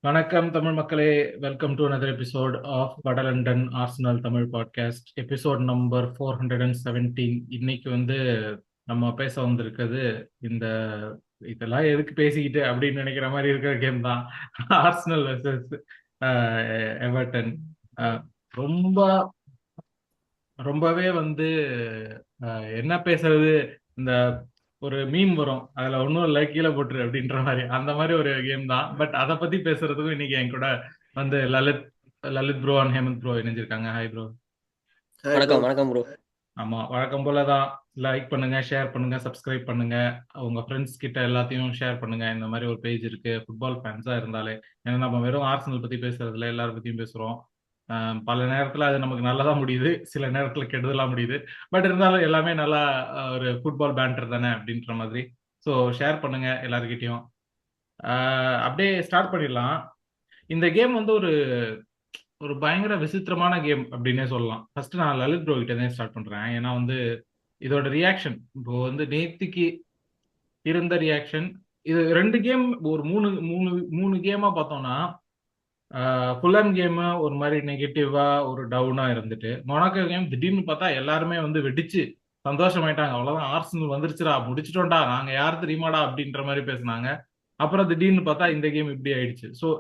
வணக்கம் தமிழ் மக்களே. Welcome to another episode of வடலண்டன் Arsenal Tamil podcast, episode number 417. இன்னைக்கு நம்ம பேச வந்திருக்கிறது இந்த இதெல்லாம் எதுக்கு பேசிக்கிட்டு அப்படின்னு நினைக்கிற மாதிரி இருக்கிற கேம் தான். Arsenal versus Everton. அஹ், ரொம்ப ரொம்பவே என்ன பேசுறது, இந்த ஒரு மீம் வரும், அதுல ஒன்றும் இல்லை கீழே போட்டுரு அப்படின்ற மாதிரி, அந்த மாதிரி ஒரு கேம் தான். பட் அதை பத்தி பேசுறதுக்கும் இன்னைக்கு என் கூட Lalit Lalit bro and Hemant bro இணைஞ்சிருக்காங்க. Hi bro. Hi bro. வணக்கம் வணக்கம் ப்ரோ. ஆமா, வழக்கம் போலதான். லைக் பண்ணுங்க, ஷேர் பண்ணுங்க, சப்ஸ்கிரைப் பண்ணுங்க, உங்க ஃப்ரெண்ட்ஸ் கிட்ட எல்லாத்தையும் ஷேர் பண்ணுங்க. இந்த மாதிரி ஒரு பேஜ் இருக்கு ஃபுட்பால் ஃபேன்ஸா இருந்தாலே. ஏன்னா நம்ம வெறும் ஆர்சனல் பத்தி பேசுறதுல எல்லார பத்தியும் பேசுறோம். பல நேரத்துல அது நமக்கு நல்லதா முடியுது, சில நேரத்துல கெடுதலா முடியுது. பட் இருந்தாலும் எல்லாமே நல்லா ஒரு ஃபுட்பால் பேண்டர் தானே அப்படின்ற மாதிரி. ஸோ ஷேர் பண்ணுங்க எல்லாருக்கிட்டையும். அப்படியே ஸ்டார்ட் பண்ணிடலாம். இந்த கேம் ஒரு ஒரு பயங்கர விசித்திரமான கேம் அப்படின்னே சொல்லலாம். ஃபர்ஸ்ட் நான் லலித் ப்ரோ கிட்ட தான் ஸ்டார்ட் பண்றேன். ஏன்னா இதோட ரியாக்ஷன் இப்போ நேத்திக்கு இருந்த ரியாக்ஷன், இது ரெண்டு கேம், ஒரு மூணு மூணு மூணு கேமா பார்த்தோம்னா, ஃபுல்ஹாம் கேம் ஒரு மாதிரி நெகட்டிவா ஒரு டவுனா இருந்துட்டு, மொனாக்கோ கேம் திடீர்னு பார்த்தா எல்லாருமே வெடிச்சு சந்தோஷமாயிட்டாங்க. அவ்வளவுதான், ஆர்சனல் வந்துருச்சுடா, முடிச்சிட்டோம்டா, நாங்க யார் தெரியுமாடா அப்படின்ற மாதிரி பேசினாங்க. அப்புறம் திடீர்னு பார்த்தா இந்த கேம் இப்படி ஆயிடுச்சு. ஸோ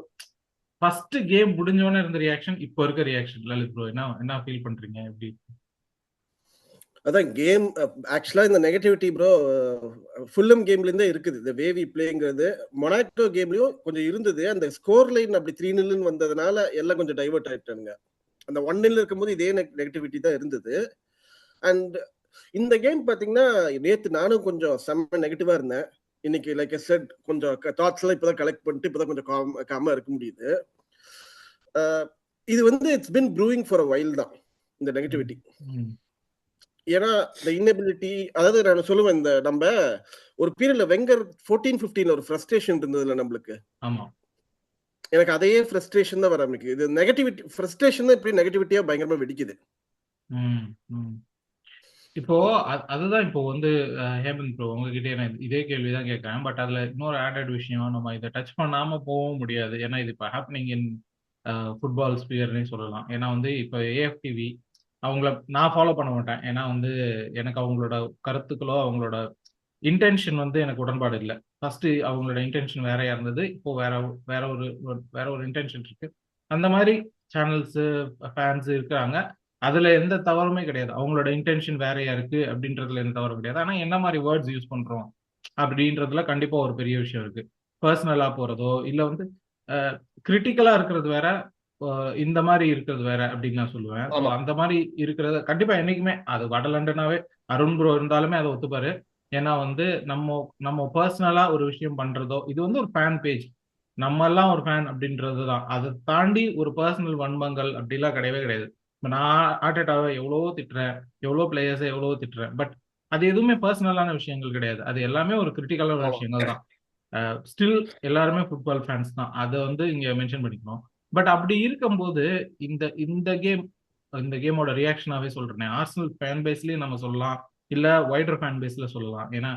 ஃபர்ஸ்ட் கேம் முடிஞ்சோடனே இருந்த ரியாக்ஷன், இப்போ இருக்க ரியாக்ஷன், லலித் ப்ரோ என்ன என்ன ஃபீல் பண்றீங்க? எப்படி? அதான் கேம் ஆக்சுவலா இந்த நெகட்டிவிட்டி ப்ரோ ஃபுல்லம் கேம்ல இருந்தே இருக்குது. இந்த வேவி பிளேங்கிறது மொனாக்கோ கேம்லயும் கொஞ்சம் இருந்தது. அந்த ஸ்கோர் லைன் அப்படி 3-0 வந்ததுனால எல்லாம் கொஞ்சம் டைவர்ட் ஆயிட்டாங்க. அந்த 1-0 இருக்கும்போது இதே நெகட்டிவிட்டி தான் இருந்தது. அண்ட் இந்த கேம் பாத்தீங்கன்னா நேத்து நானும் கொஞ்சம் செம்ம நெகட்டிவா இருந்தேன். இன்னைக்கு லைக் செட் கொஞ்சம் தாட்ஸ் எல்லாம் இப்பதான் கலெக்ட் பண்ணிட்டு இப்பதான் கொஞ்சம் காமா இருக்க முடியுது. இது it's been proving for a while தான் இந்த நெகட்டிவிட்டி. ஏன்னா இந்த இன்னபிலிட்டி, அதாவது நான் சொல்லுவேன், இந்த நம்ம ஒரு பீரியட்ல வெங்கர் 14-15 ஒரு ஃப்ரஸ்ட்ரேஷன் இருந்ததுல நம்மளுக்கு. ஆமா, எனக்கு அதே ஃப்ரஸ்ட்ரேஷன் தான் வர ஆரம்பிக்குது. இது நெகட்டிவிட்டி ஃப்ரஸ்ட்ரேஷன் தான் இப்படி நெகட்டிவிட்டியா பயங்கரமா வெடிக்குது. இப்போ அதுதான் இப்போ ஹேமந்த் ப்ரோ உங்ககிட்ட நான் இதே கேள்விதான் கேட்கறேன். பட் அதுல இன்னொரு ஆடட் விஷயம், நம்ம இதை டச் பண்ணாம போகவும் முடியாது. ஏன்னா இது இப்போ ஹேப்பனிங் இன் ஃபுட்பால் ஸ்பியர்னே சொல்லலாம். ஏன்னா இப்போ ஏஎஃப்டிவி அவங்கள நான் ஃபாலோ பண்ண மாட்டேன். ஏன்னா எனக்கு அவங்களோட கருத்துக்களோ அவங்களோட இன்டென்ஷன் எனக்கு உடன்பாடு இல்லை. ஃபர்ஸ்ட் அவங்களோட இன்டென்ஷன் வேறையா இருந்தது, இப்போ வேற ஒரு வேற ஒரு இன்டென்ஷன் இருக்கு. அந்த மாதிரி சேனல்ஸ் ஃபேன்ஸ் இருக்காங்க. அதுல எந்த தவறுமே கிடையாது. அவங்களோட இன்டென்ஷன் வேறையா இருக்கு அப்படின்றதுல எந்த தவறும் கிடையாது. ஆனா என்ன மாதிரி வேர்ட்ஸ் யூஸ் பண்றோம் அப்படின்றதுல கண்டிப்பா ஒரு பெரிய விஷயம் இருக்கு. பர்சனலா போறதோ இல்ல கிரிட்டிக்கலா இருக்கிறது வேற, இந்த மாதிரி இருக்கிறது வேற அப்படின்னு நான் சொல்லுவேன். ஸோ ஆமா. அந்த மாதிரி இருக்கிறத கண்டிப்பா என்னைக்குமே, அது வட லண்டனாவே அருண் ப்ரோ இருந்தாலுமே அதை ஒத்துப்பாரு. ஏன்னா நம்ம நம்ம பர்சனலா ஒரு விஷயம் பண்றதோ, இது ஒரு ஃபேன் பேஜ், நம்ம எல்லாம் ஒரு ஃபேன் அப்படின்றது தான். அதை தாண்டி ஒரு பர்சனல் வன்மங்கள் அப்படிலாம் கிடையவே கிடையாது. இப்ப நான் ஆர்டேட்டாவை எவ்வளவோ திட்டுறேன், எவ்வளோ பிளேயர்ஸை எவ்வளவோ திட்டுறேன். பட் அது எதுவுமே பர்சனலான விஷயங்கள் கிடையாது. அது எல்லாமே ஒரு கிரிட்டிக்கலான ஆமா. விஷயங்கள் தான். ஸ்டில் எல்லாருமே ஃபுட்பால் ஃபேன்ஸ் தான், அதை இங்க மென்ஷன் பண்ணிக்கணும். பட் அப்படி இருக்கும்போது இந்த இந்த கேம் இந்த கேமோட ரியாக்ஷனாவே சொல்றேன். ஆர்சனல் ஃபேன் பேஸ்லயும் நம்ம சொல்லலாம், இல்ல வைடர் ஃபேன் பேஸ்ல சொல்லலாம். ஏன்னா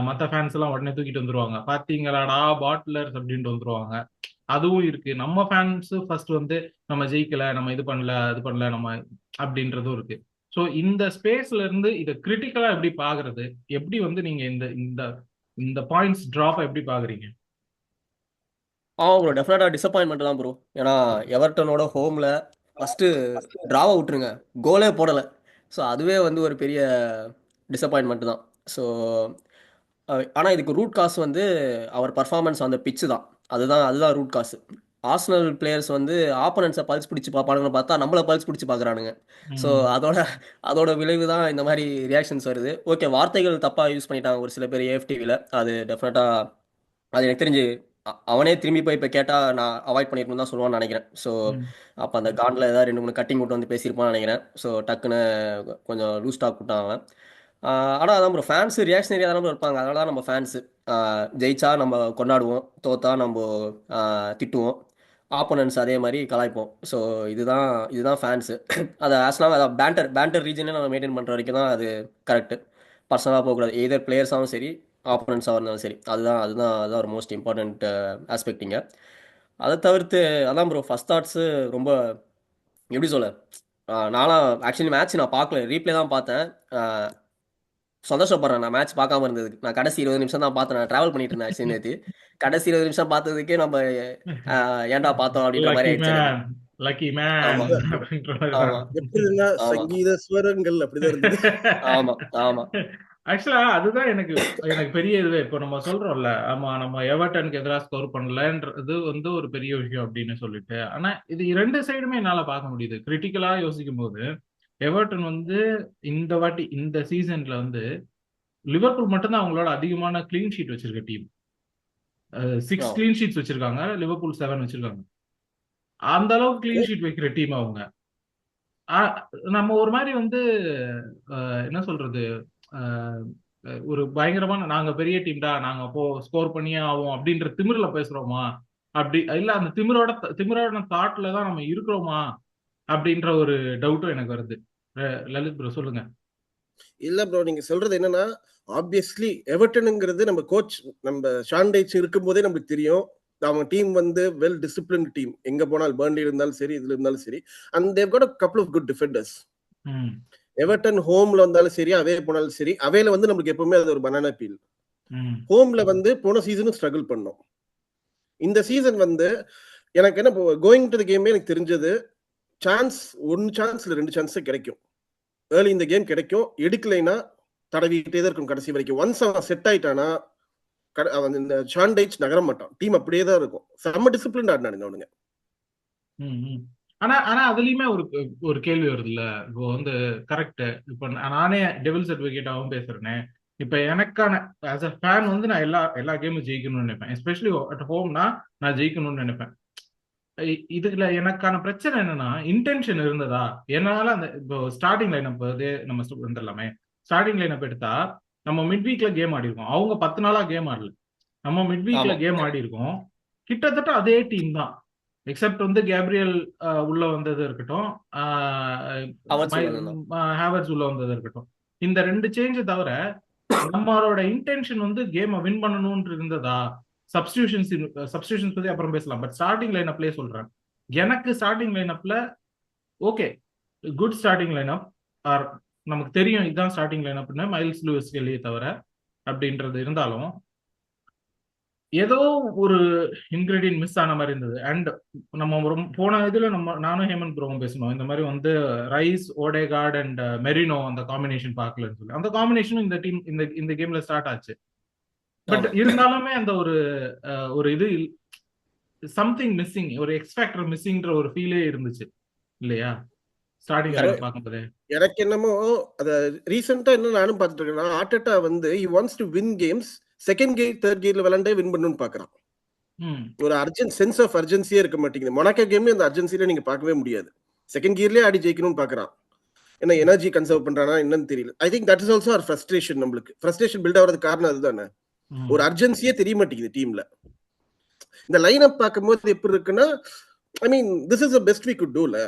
மற்ற ஃபேன்ஸ் எல்லாம் உடனே தூக்கிட்டு வந்துருவாங்க, பாத்தீங்களாடா பாட்லர்ஸ் அப்படின்ட்டு வந்துருவாங்க. அதுவும் இருக்கு. நம்ம ஃபேன்ஸ் ஃபர்ஸ்ட் நம்ம ஜெயிக்கல, நம்ம இது பண்ணல அது பண்ணல நம்ம அப்படின்றதும் இருக்கு. ஸோ இந்த ஸ்பேஸ்ல இருந்து இதை கிரிட்டிக்கலா எப்படி பாக்குறது, எப்படி நீங்க இந்த இந்த இந்த பாயிண்ட்ஸ் டிராப் எப்படி பாக்குறீங்க? ப்ரோ, டெஃபினட்டா டிசப்பாயின்மெண்ட் தான் ப்ரோ. ஏன்னா எவர்டனோட ஹோம்ல ஃபர்ஸ்ட் டிராவை விட்டுருங்க, கோலே போடலை. ஸோ அதுவே ஒரு பெரிய டிசப்பாயின்மெண்ட் தான். ஸோ ஆனால் இதுக்கு ரூட் காஸ் அவர் பர்ஃபார்மன்ஸ் அந்த பிச்சு தான். அதுதான் ரூட் காசு. ஆர்சனல் பிளேயர்ஸ் ஆப்போனன்ஸை பல்ஸ் பிடிச்சி பார்ப்பானுங்கன்னு பார்த்தா நம்மளை பல்ஸ் பிடிச்சி பார்க்குறானுங்க. ஸோ அதோட விளைவு தான் இந்த மாதிரி ரியாக்ஷன்ஸ் வருது. ஓகே, வார்த்தைகள் தப்பாக யூஸ் பண்ணிட்டாங்க ஒரு சில பேர் ஏஎஃப்டிவியில். அது டெஃபினட்டாக, அது எனக்கு தெரிஞ்சு அவனே திரும்பி போய் இப்போ கேட்டால் நான் அவாய்ட் பண்ணிருக்கணும்னு தான் சொல்லுவான்னு நினைக்கிறேன். ஸோ அப்போ அந்த காண்டில் ஏதாவது 2-3 கட்டிங் விட்டு பேசியிருப்பான்னு நினைக்கிறேன். ஸோ டக்குன்னு கொஞ்சம் லூஸ் டாக் விட்டான் அவன். ஆனால் அதான் ப்ரோ, ஃபேன்ஸு ரியாக்ஷனரியாக தான் இருப்பாங்க. அதனால தான் நம்ம ஃபேன்ஸு ஜெயிச்சா நம்ம கொண்டாடுவோம், தோத்தா நம்ம திட்டுவோம், ஆப்போனன்ட்ஸ் அதே மாதிரி கலாய்ப்போம். ஸோ இதுதான் ஃபேன்ஸு. அதை ஆஸ்லாம் அதை பேண்டர் ரீஜனே நம்ம மெயின்டைன் பண்ணுற வரைக்கும் தான் அது கரெக்டு. பர்சனலாக போகக்கூடாது, எதர் பிளேயர்ஸாகவும் சரி ஆப்போனன்ஸாக இருந்தாலும் சரி. அதுதான் ஒரு மோஸ்ட் இம்பார்ட்டண்ட் ஆஸ்பெக்டிங்க. அதை தவிர்த்து அதான் ப்ரோ ஃபர்ஸ்ட் தாட்ஸு ரொம்ப எப்படி சொல்ல நான்லாம் ஆக்சுவலி மேட்ச் நான் பார்க்கல, ரீப்ளே தான் பார்த்தேன். ஆஹ் சந்தோஷப்படுறேன் நான் மேட்ச் பார்க்காம இருந்ததுக்கு. நான் கடைசி 20 நிமிஷம் தான் பார்த்தேன். நான் ட்ராவல் பண்ணிட்டு இருந்தேன் ஆக்சுவலி நேற்று. கடைசி 20 நிமிஷம் பார்த்ததுக்கே நம்ம ஏன்டா பார்த்தோம் அப்படின்ற மாதிரி லக்கி ஆயிடுச்சு எனக்கு. மேன், லக்கி மேன் ஆமாம் அப்படின்ற மாதிரி தான். ஆமாம் எப்படி இருந்தா ஆமாம் சங்கீத ஸ்வரங்கள் அப்படிதான் இருந்தது. ஆமாம் ஆமாம் ஆக்சுவலா அதுதான் எனக்கு எனக்கு பெரிய இதுவே. இப்போ நம்ம சொல்றோம்ல, ஆமா நம்ம எவர்டனுக்கு எதிராக ஸ்கோர் பண்ணலன்றது வந்து ஒரு பெரிய விஷயம் அப்படின்னு சொல்லிட்டு, ஆனா இது ரெண்டு சைடுமே என்னால பார்க்க முடியுது. கிரிட்டிக்கலா யோசிக்கும் போது எவர்டன் வந்து இந்த வாட்டி இந்த சீசன்ல வந்து லிவர்பூல் மட்டும்தான் அவங்களோட அதிகமான கிளீன் ஷீட் வச்சிருக்க டீம். 6 ஆ கிளீன் ஷீட்ஸ் வச்சிருக்காங்க, லிவர்பூல் 7 வச்சிருக்காங்க. அந்த அளவுக்கு கிளீன் ஷீட் வைக்கிற டீம் அவங்க. நம்ம ஒரு மாதிரி வந்து என்ன சொல்றது, அஹ், ஒரு பயங்கரமான நாங்க பெரிய டீம்டா, நாங்க அப்போ ஸ்கோர் பண்ணியே ஆவோம் அப்படின்ற திமிர்ல பேசுறோமா? அப்படி இல்ல அந்த திமிரோட தாட்ல தான் நம்ம இருக்கிறோமா அப்படின்ற ஒரு டவுட்டும் எனக்கு வருது. லலித் ப்ரோ சொல்லுங்க. இல்ல ப்ரோ, நீங்க சொல்றது என்னன்னா, ஆப்வியஸ்லி எவர்டனுங்கிறது நம்ம கோச் நம்ம ஷாண்டைச் இருக்கும் போதே நமக்கு தெரியும். அவங்க டீம் வந்து வெல் டிசிப்ளின் டீம். எங்க போனாலும் பர்ன்லி இருந்தாலும் சரி, இதுல இருந்தாலும் சரி, and they've got a couple of good defenders. ம் எவர்டன் ஹோம்ல வந்தாலும் சரி, அவே போனாலும் சரி, அவேல வந்து நமக்கு எப்பவுமே அது ஒரு பனானா பீல். ம் ஹோம்ல வந்து போன சீசனும் ஸ்ட்ரகிள் பண்ணோம். இந்த சீசன் வந்து எனக்கு என்ன கோயிங் டு தி கேமே எனக்கு தெரிஞ்சது, சான்ஸ் 1 சான்ஸ் இல்ல 2 சான்ஸ் கிடைக்கும். ஏர்லி இந்த கேம் கிடைக்கும். எடுக்கலைன்னா தடவிக்கிட்டே தான் இருக்கும் கடைசி வரைக்கும். ஒன்ஸ் அவன் செட் ஆயிட்டானா அவன் இந்த ஷாண்டைச் நகர மாட்டான். டீம் அப்படியே தான் இருக்கும். செம்ம டிசிப்ளின் ஆடினானுங்க அவனுங்க. ம் ம். ஆனா ஆனா அதுலயுமே ஒரு ஒரு கேள்வி வருது இல்ல. இப்போ வந்து கரெக்ட். இப்போ நானே டெவில்ஸ் அட்வொகேட்டாவும் பேசுறேனே. இப்ப எனக்கான ஆஸ் அ ஃபேன் வந்து நான் எல்லா எல்லா கேமும் ஜெயிக்கணும்னு நினைப்பேன். எஸ்பெஷலி அட் ஹோம்னா நான் ஜெயிக்கணும்னு நினைப்பேன். இதுல எனக்கான பிரச்சனை என்னன்னா, இன்டென்ஷன் இருந்ததா? என்னால அந்த இப்போ ஸ்டார்டிங் லைனப் நம்ம வந்துடலாமே. ஸ்டார்டிங் லைனப் எடுத்தா நம்ம மிட் வீக்ல கேம் ஆடி இருக்கோம். அவங்க 10 நாளா கேம் ஆடல. நம்ம மிட் வீக்ல ஆமாம் கேம் ஆடி இருக்கோம். கிட்டத்தட்ட அதே டீம் தான். எக்ஸப்ட் வந்து கேப்ரியல் உள்ள வந்தது இருக்கட்டும், அவர்ஸ் உள்ள தான். ஹேவர்ஸ் உள்ள வந்தது இருக்கட்டும். இந்த 2 சேஞ்சை தவிர நம்மளோட இன்டென்ஷன் வந்து கேமை வின் பண்ணணும்னு இருந்ததா? சப்ஸ்டியூஷன்ஸ் சப்ஸ்டியூஷன்ஸ் பத்தி அப்புறம் பேசலாம். பட் ஸ்டார்டிங் லைனப்லயே சொல்றேன். எனக்கு ஸ்டார்டிங் லைனப்ல ஓகே, குட் ஸ்டார்டிங் லைனப். ஆர் நமக்கு தெரியும் இதுதான் ஸ்டார்டிங் லைனப்னு, மைல்ஸ் லூயிஸ் கெல்லியை தவிர அப்படின்றது இருந்தாலும் ஏதோ ஒரு இன்கிரீடியன்ட் மிஸ் ஆன மாதிரி இருந்தது. அண்ட் நம்ம போன இதுல நானும் ஹேமந்த் ப்ரோவும் பேசணும். இந்த மாதிரி வந்து ரைஸ், ஓடேகார்ட் அண்ட் மெரினோ அந்த காம்பினேஷன் பார்க்கலன்னு சொல்லி. அந்த காம்பினேஷனும் இந்த டீம் இந்த கேம்ல ஸ்டார்ட் ஆச்சு. பட் ஆமாம் இருந்தாலுமே அந்த ஒரு இது சம்திங் மிஸ்ஸிங், ஒரு எக்ஸ்பேக்டர் மிஸ்ஸிங்ன்ற ஒரு ஃபீலே இருந்துச்சு இல்லையா ஸ்டார்டிங் லைன் பார்க்கும்போது? எனக்கு என்னமோ அத ரீசெண்டா என்ன நானும் பார்த்துட்டு இருக்கேன். ஆர்டெட்டா வந்து he wants to win games second gear third கேர்ல விளையாண்டே வின் பண்ணணும்னு பாக்குறான். ஒரு சென்ஸ் ஆஃப் அர்ஜென்சியே இருக்க மாட்டேங்குது. மொனாக்கோ கேம்ல அந்த அர்ஜென்சியில நீங்க பார்க்கவே முடியாது. செகண்ட் கியர்லயே ஆடி ஜெயிக்கணும்னு பாக்குறான். ஏன்னா எனர்ஜி கன்சர்வ் பண்றானா என்னன்னு தெரியல. I think that is also ஒரு ஃப்ரஸ்ட்ரேஷன். நம்மளுக்கு ஃப்ரஸ்ட்ரேஷன் பில்ட் ஆகிறதுக்கு காரணம் அதுதானே. ஒரு அர்ஜென்சியே தெரிய மாட்டேங்குது டீம்ல. இந்த லைன் அப் பார்க்கும்போது எப்படி இருக்குன்னா, I mean this is the best we could டூல.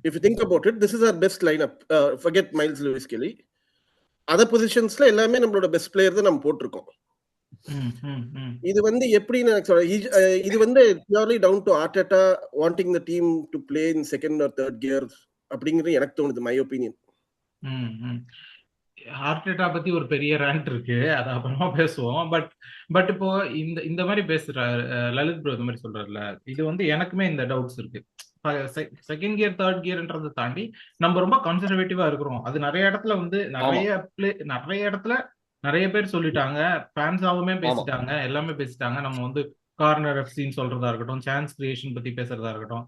If you think about it, this is our best line up. Forget Miles Lewis Kelly. Other பொசிஷன்ஸ்ல எல்லாமே நம்மளோட பெஸ்ட் பிளேயர் தான் நம்ம போட்டிருக்கோம். இது வந்து எப்படின்னு எனக்கு சொல்ல, இது வந்து purely down to Arteta wanting the team to play in second or third gear அப்படிங்கிறது எனக்கு தோணுது, மை ஒப்பீனியன். ஆர்டெட்டா பத்தி ஒரு பெரிய ரேண்ட் இருக்கு, அது அப்புறமா பேசுவோம். பட் இப்போ இந்த மாதிரி பேசுற லலித் ப்ரோ இந்த மாதிரி சொல்றாருல, இது வந்து எனக்குமே இந்த டவுட்ஸ் இருக்கு. செகண்ட் கியர் தேர்ட் கியர்ன்றதை தாண்டி நம்ம ரொம்ப கன்சர்வேட்டிவா இருக்கிறோம். அது நிறைய இடத்துல வந்து நிறைய இடத்துல நிறைய பேர் சொல்லிட்டாங்க, ஃபேன்ஸாவுமே பேசிட்டாங்க, எல்லாமே பேசிட்டாங்க. நம்ம வந்து கார்னர் எஃப்சின்னு சொல்றதா இருக்கட்டும், சான்ஸ் கிரியேஷன் பத்தி பேசுறதா இருக்கட்டும்,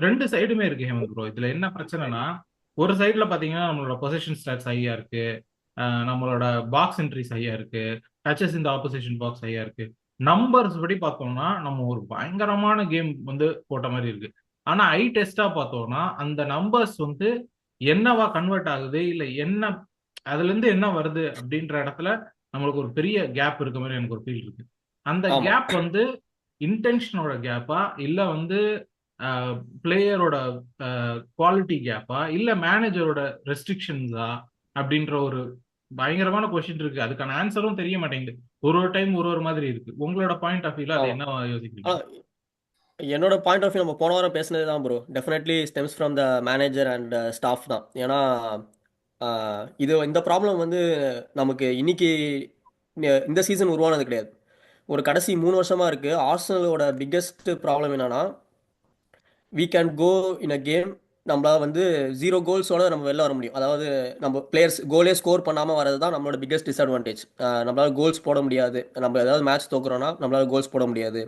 ரெண்டு சைடுமே இருக்கு ஹேமந்த் ப்ரோ. இதுல என்ன பிரச்சனைனா, ஒரு சைடுல பாத்தீங்கன்னா நம்மளோட பொசிஷன் ஸ்டாட்ஸ் ஹையா இருக்கு, நம்மளோட பாக்ஸ் என்ட்ரிஸ் ஹையா இருக்கு, டச்சஸ் இந்த ஆப்போசிஷன் பாக்ஸ் ஹையா இருக்கு. நம்பர்ஸ் படி பார்த்தோம்னா நம்ம ஒரு பயங்கரமான கேம் வந்து போட்ட மாதிரி இருக்கு. ஆனா ஐ டெஸ்டா பார்த்தோம்னா அந்த நம்பர்ஸ் வந்து என்னவா கன்வெர்ட் ஆகுது, இல்ல என்ன அதுல இருந்து என்ன வருது அப்படின்ற இடத்துல நம்மளுக்கு ஒரு பெரிய கேப் இருக்க மாதிரி எனக்கு ஒரு ஃபீல் இருக்கு. அந்த கேப் வந்து இன்டென்ஷனோட கேப்பா, இல்ல வந்து பிளேயரோட குவாலிட்டி கேப்பா, இல்ல மேனேஜரோட ரெஸ்ட்ரிக்ஷன்ஸா அப்படின்ற ஒரு பயங்கரமான கொஸ்டின் இருக்கு, அதுக்கான ஆன்சரும் தெரிய மாட்டேங்குது. ஒரு ஒரு டைம் ஒரு ஒரு மாதிரி இருக்கு. உங்களோட பாயிண்ட் ஆஃப் வியூல அது ஆமா. என்ன யோசிக்கிறீங்க? ஆனா என்னோட பாயிண்ட் ஆஃப் வியூ நம்ம போன வாரம் பேசினது தான் bro. Definitely stems from the manager and staff தான். ஏன்னா இந்த ப்ராப்ளம் வந்து நமக்கு இன்னைக்கு இந்த சீசன் உருவானது கிடையாது. ஒரு கடைசி 3 வருஷமா இருக்கு. ஆர்சனலோட பிக்கெஸ்ட் ப்ராப்ளம் என்னன்னா, we can go in a game நம்மளால வந்து 0 கோல்ஸோட நம்ம வெளில வர முடியும். அதாவது நம்ம பிளேயர்ஸ் கோலே ஸ்கோர் பண்ணாமல் வரது தான் நம்மளோட பிக்கெஸ்ட் டிஸ்அட்வான்டேஜ். நம்மளால கோல்ஸ் போட முடியாது. நம்ம ஏதாவது மேட்ச் தோக்குறோம்னா நம்மளால கோல்ஸ் போட முடியாது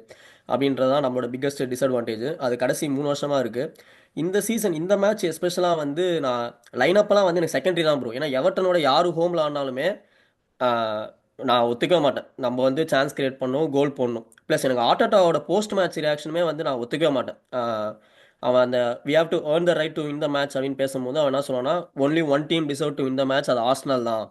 அப்படின்றது தான் நம்மளோட பிக்கெஸ்ட் டிஸ்அட்வான்டேஜ். அது கடைசி 3 வருஷமா இருக்கு. இந்த சீசன் இந்த மேட்ச் எஸ்பெஷலாக வந்து நான் லைனப்பெல்லாம் வந்து எனக்கு செகண்டரி தான் ப்ரோ. ஏன்னா எவர்டனோட யார் ஹோமில் ஆனாலுமே ஆஹ், நான் ஒத்துக்கவே மாட்டேன். நம்ம வந்து சான்ஸ் கிரியேட் பண்ணணும், கோல் போடணும். ப்ளஸ் எனக்கு ஆர்டேட்டாவோட போஸ்ட் மேட்ச் ரியாக்ஷனுமே வந்து நான் ஒத்துக்கவே மாட்டேன். அவன் அந்த we have to earn the right to win the match அப்படின்னு பேசும்போது அவன் என்ன சொன்னான்னா, only one team deserve to win the match, அது ஆர்சனல் தான்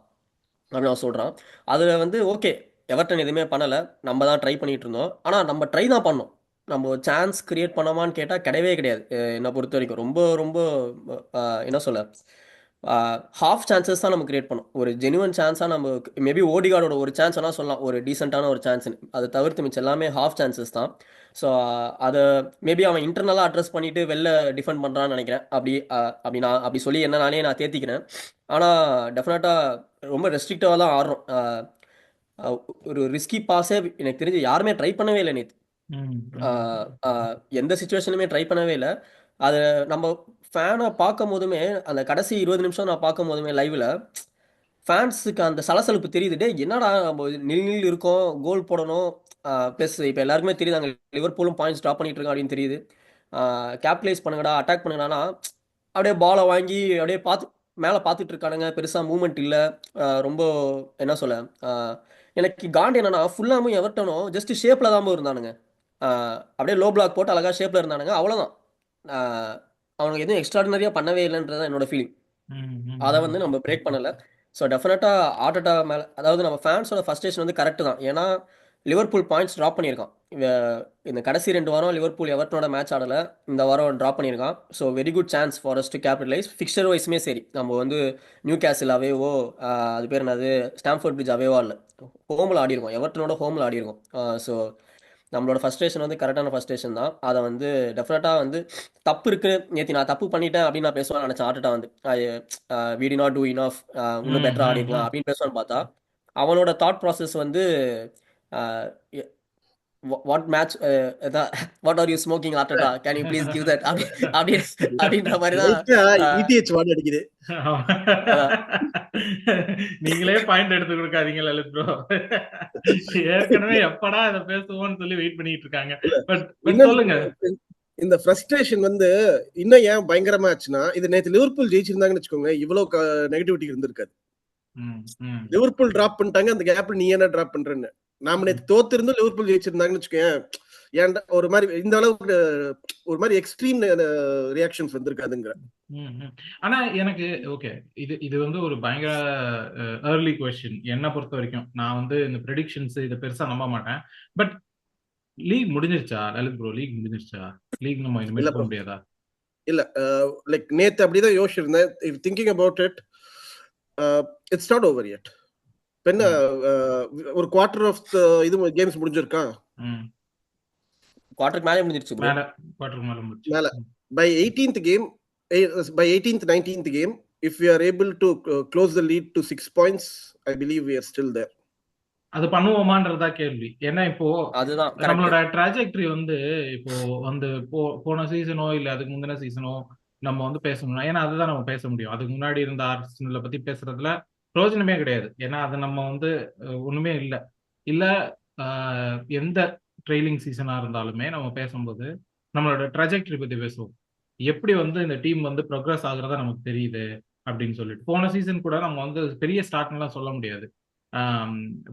அப்படின்னு அவன் சொல்கிறான். அதில் வந்து ஓகே, எவர்டன் எதுவுமே பண்ணலை, நம்ம தான் ட்ரை பண்ணிட்டு இருந்தோம். ஆனால் நம்ம ட்ரை தான் பண்ணோம். நம்ம சான்ஸ் கிரியேட் பண்ணோமான்னு கேட்டால் கிடையவே கிடையாது. என்னை பொறுத்த வரைக்கும் ரொம்ப ரொம்ப என்ன சொல்ல, ஹாஃப் சான்சஸ் தான் நம்ம கிரியேட் பண்ணோம். ஒரு ஜெனுவன் சான்ஸாக நம்ம மேபி ஓடிகார்டோட ஒரு சான்ஸ் வேணால் சொல்லலாம், ஒரு டீசெண்டான ஒரு சான்ஸ்னு. அதை தவிர்த்து மிச்சம் எல்லாமே ஹாஃப் சான்சஸ் தான். ஸோ அதை மேபி அவன் இன்டர்னலாக அட்ரஸ் பண்ணிட்டு வெளில டிஃபெண்ட் பண்ணுறான்னு நினைக்கிறேன். அப்படி சொல்லி என்ன நான் தேத்திக்கிறேன். ஆனால் டெஃபினட்டாக ரொம்ப ரெஸ்ட்ரிக்டிவாக தான் ஆடுறோம். அஹ் ஒரு ரிஸ்கி பாஸே எனக்கு தெரிஞ்சு யாருமே ட்ரை பண்ணவே இல்லை நேற்று. ம், ம், எந்த சுச்சுவேஷனுமே ட்ரை பண்ணவே இல்லை. அதை நம்ம ஃபேனை பார்க்கும் போதுமே, அந்த கடைசி 20 நிமிஷம் நான் பார்க்கும் போதுமே லைவில் ஃபேன்ஸுக்கு அந்த சலசலப்பு தெரியுது. டே என்னடா நம்ம நில் இருக்கோம், கோல் போடணும். ப்ளஸ் இப்போ எல்லாருக்குமே தெரியுது அங்கே லிவர்பூலும் பாயிண்ட்ஸ் ட்ராப் பண்ணிட்டு இருக்காங்க அப்படின்னு தெரியுது. கேபிட்டலைஸ் பண்ணுங்கடா, அட்டாக் பண்ணுங்கடானா அப்படியே பாலை வாங்கி அப்படியே மேலே பார்த்துட்டு இருக்கானுங்க. பெருசாக மூவ்மெண்ட் இல்லை. ரொம்ப என்ன சொல்ல, ஆஹ் எனக்கு காண்ட் என்னன்னா, ஃபுல்லாமும் எவர்ட்டனும் ஜஸ்ட் ஷேப்பில் தான் இருந்தானுங்க. அப்படியே லோ பிளாக் போட்டு அழகாக ஷேப்பில் இருந்தானுங்க, அவ்வளோதான். அவனுக்கு எதுவும் எக்ஸ்ட்ராடினரியாக பண்ணவே இல்லைன்றது தான் என்னோட ஃபீலிங். ம், ம், அதை ம். வந்து நம்ம பிரேக் பண்ணலை. ஸோ டெஃபினட்டாக ஆர்டேட்டா மேலே, அதாவது நம்ம ஃபேன்ஸோட ஃபர்ஸ்டேஷன் வந்து கரெக்டு தான். ஏன்னா லிவர்பூல் பாயிண்ட்ஸ் ட்ராப் பண்ணியிருக்கான். இந்த கடைசி 2 வாரம் லிவர்பூல் எவர்ட்டனோட மேட்ச் ஆடலை, இந்த வாரம் ட்ராப் பண்ணியிருக்கான். So very good chance for us to capitalise. Fixture வைஸுமே சரி, நம்ம வந்து நியூ கேசில் அவேவோ, அது பேர் என்னது, ஸ்டாம்ஃபோர்ட் பிரிட்ஜ் அவேவோ இல்லை, ஹோமில் ஆடிருக்கோம், எவர்ட்டனோட ஹோமில் ஆடிருக்கோம். ஸோ நம்மளோட ஃபர்ஸ்ட்ரேஷன் வந்து கரெக்டான ஃபர்ஸ்ட்ரேஷன் தான். அதை வந்து டெஃபினட்டாக வந்து தப்பு இருக்கு. நேற்று நான் தப்பு பண்ணிட்டேன் அப்படின்னு நான் பேசுவேன் நினச்சேன். ஆர்டேட்டா வந்து we did not do enough, இன்னும் ம், பெட்டராக ம், ஆடிருக்கலாம் ம். அப்படின்னு பேசுவான்னு பார்த்தா, அவனோட தாட் ப்ராசஸ் வந்து what match, what are you smoking ஆர்டேட்டா, can you please give that அப்படின்ற மாதிரி தான். லைட்டா இடிஹெச் வார்டு அடிக்குது. அதான் நீங்களே பாயிண்ட் எடுத்து கொடுக்காதீங்க லலித் ப்ரோ. ஏற்கனவே எப்படா இதை பேசுவோம்னு சொல்லி வெயிட் பண்ணிட்டு இருக்காங்க. பட் இன்னும் சொல்லுங்க. இந்த ஃப்ரஸ்ட்ரேஷன் வந்து இன்னும் ஏன் பயங்கரமா ஆச்சுன்னா, இது நேத்து லிவர்பூல் ஜெயிச்சிருந்தாங்கன்னு வச்சுக்கோங்க, இவ்வளவு நெகட்டிவிட்டி இருந்திருக்காது. ம், ம், லிவர்பூல் டிராப் பண்ணிட்டாங்க, அந்த கேப்ல நீ என்ன டிராப் பண்றேன்னு. நாம நேத்து தோத்திருந்தும் லிவர்பூல் ஜெயிச்சிருந்தாங்கன்னு வச்சுக்கோங்க, ஏன்டா ஒரு மாதிரி இந்த அளவுக்கு ஒரு மாதிரி எக்ஸ்ட்ரீம் ரியாக்ஷன்ஸ் வந்திருக்காதுங்கிற. ம், ம். ஆனா எனக்கு ஓகே, இது வந்து ஒரு பயங்கர ஏர்லி கொஸ்டின். என்ன பொறுத்த வரைக்கும் நான் வந்து இந்த ப்ரெடிக்ஷன்ஸ் இதை பெருசா நம்ப மாட்டேன். பட் லீக் முடிஞ்சிருச்சா லலித் ப்ரோ? லீக் முடிஞ்சிருச்சா? லீக் நம்ம இல்ல இனிமேல் போக bro. முடியாதா? இல்ல லைக் நேத்து அப்படிதான் யோசிச்சிருந்தேன். If thinking about it, it's not over yet. என்ன ம், ஒரு குவார்டர் ஆஃப் இது கேம்ஸ் முடிஞ்சிருக்கா? ம். குவார்டருக்கு மேலே முடிஞ்சிருச்சு ப்ரோ. மேல குவார்டருக்கு மேல முடிச்சு. மேல by 18th game, by 18th 19th game, if we are able to close the lead to 6 points, I believe we are still there. அது பண்ணுவோமான்றதா கேள்வி. ஏன்னா இப்போ அதுதான் கரெக்ட். நம்மளோட ட்ராஜெக்டரி வந்து இப்போ வந்து போன சீசனோ இல்ல அதுக்கு முந்தின சீசனோ நம்ம வந்து பேசணும். ஏன்னா அதுதான் நம்ம பேச முடியும். அதுக்கு முன்னாடி இருந்த ஆர்சனலை பத்தி பேசுறதுல பிரயோஜனமே கிடையாது. ஏன்னா அது நம்ம வந்து ஒண்ணுமே இல்லை. இல்ல எந்த ட்ரெயிலிங் சீசனா இருந்தாலுமே நம்ம பேசும்போது நம்மளோட ட்ராஜெக்டரி பத்தி பேசுவோம். எப்படி வந்து இந்த டீம் வந்து ப்ரோக்ரஸ் ஆகுறதா நமக்கு தெரியுது அப்படின்னு சொல்லிட்டு. போன சீசன் கூட நம்ம வந்து பெரிய ஸ்டார்ட்லாம் சொல்ல முடியாது.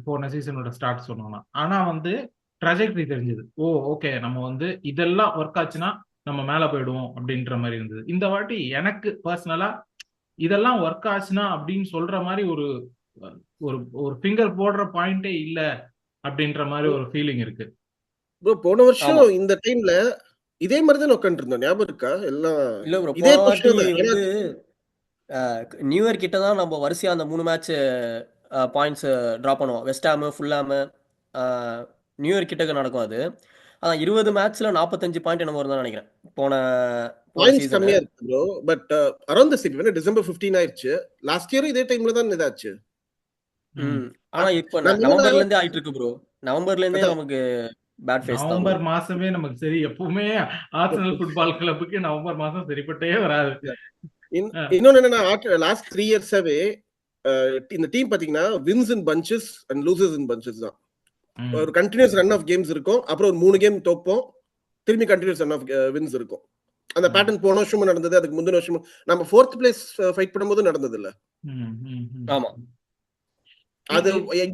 போன சீசனோட ஸ்டார்ட் சொன்னோம்னா, ஆனா வந்து ட்ராஜெக்டரி தெரிஞ்சது. ஓ ஓகே, நம்ம வந்து இதெல்லாம் ஒர்க் ஆச்சுன்னா நம்ம மேல போயிடுவோம் அப்படின்ற மாதிரி இருந்தது. இந்த வாட்டி எனக்கு பர்சனலா இதெல்லாம் ஒர்க் ஆச்சுன்னா அப்படின்னு சொல்ற மாதிரி ஒரு ஒரு ஒரு ஃபிங்கர் போடுற பாயிண்டே இல்ல அப்படின்ற மாதிரி ஒரு ஃபீலிங் இருக்கு. ப்ரோ போன வருஷம் ஆமா. இந்த டைம்ல இதே மாதிரி தான் உட்காந்துட்டு இருந்தோம், ஞாபகம் இருக்கா? எல்லாம் இல்ல ப்ரோ, இதே போன வாட்டி பொசிஷன் தான். ஏன்னா வந்து நியூ இயர் கிட்ட தான் நம்ம வரிசையாக அந்த 3 மேட்ச் பாயிண்ட்ஸ் ட்ரா பண்ணுவோம். வெஸ்ட் ஹாமு, ஃபுல்லாமு, நியூ இயர் கிட்டக்க நடக்கும் அது. அதான் 20 மேட்ச்ல 45 பாயிண்ட் என்னமோ தான் நினைக்கிறேன் போன போன பாயிண்ட்ஸ் சீசனு. கம்மியா இருக்கு bro. But around the season December 15 ஆயிடுச்சு. லாஸ்ட் இயர் இதே டைம்ல தான் இதாச்சு. ஆனா இப்போ நம்மளோட நவம்பர்ல இருந்தே ஆயிட்டு இருக்கு ப்ரோ. நவம்பர்ல இருந்தே அதான் நமக்கு பேட் ஃபேஸ் தான் ப்ரோ. நவம்பர் மாசமே நமக்கு சரி, எப்பவுமே ஆர்சனல் ஃபுட்பால் கிளப்புக்கு நவம்பர் மாசம் சரிப்பட்டே வராது. இன்னொன்னு என்னன்னா, லாஸ்ட் 3 இயர்ஸாவே இந்த டீம் பாத்தீங்கன்னா wins in punches and loses in punches தான். ஒரு கண்டினியூஸ் ரன் ஆஃப் கேம்ஸ் இருக்கும், அப்புறம் ஒரு 3 கேம் தோப்போம், திரும்பி கண்டினியூஸ் ரன் ஆஃப் வின்ஸ் இருக்கும். அந்த பேட்டர்ன் போன வருஷமும் நடந்தது, அதுக்கு முந்தின வருஷமும் நம்ம 4th பிளேஸ் ஃபைட் பண்ணும்போது நடந்தது இல்ல. ஆமா, அது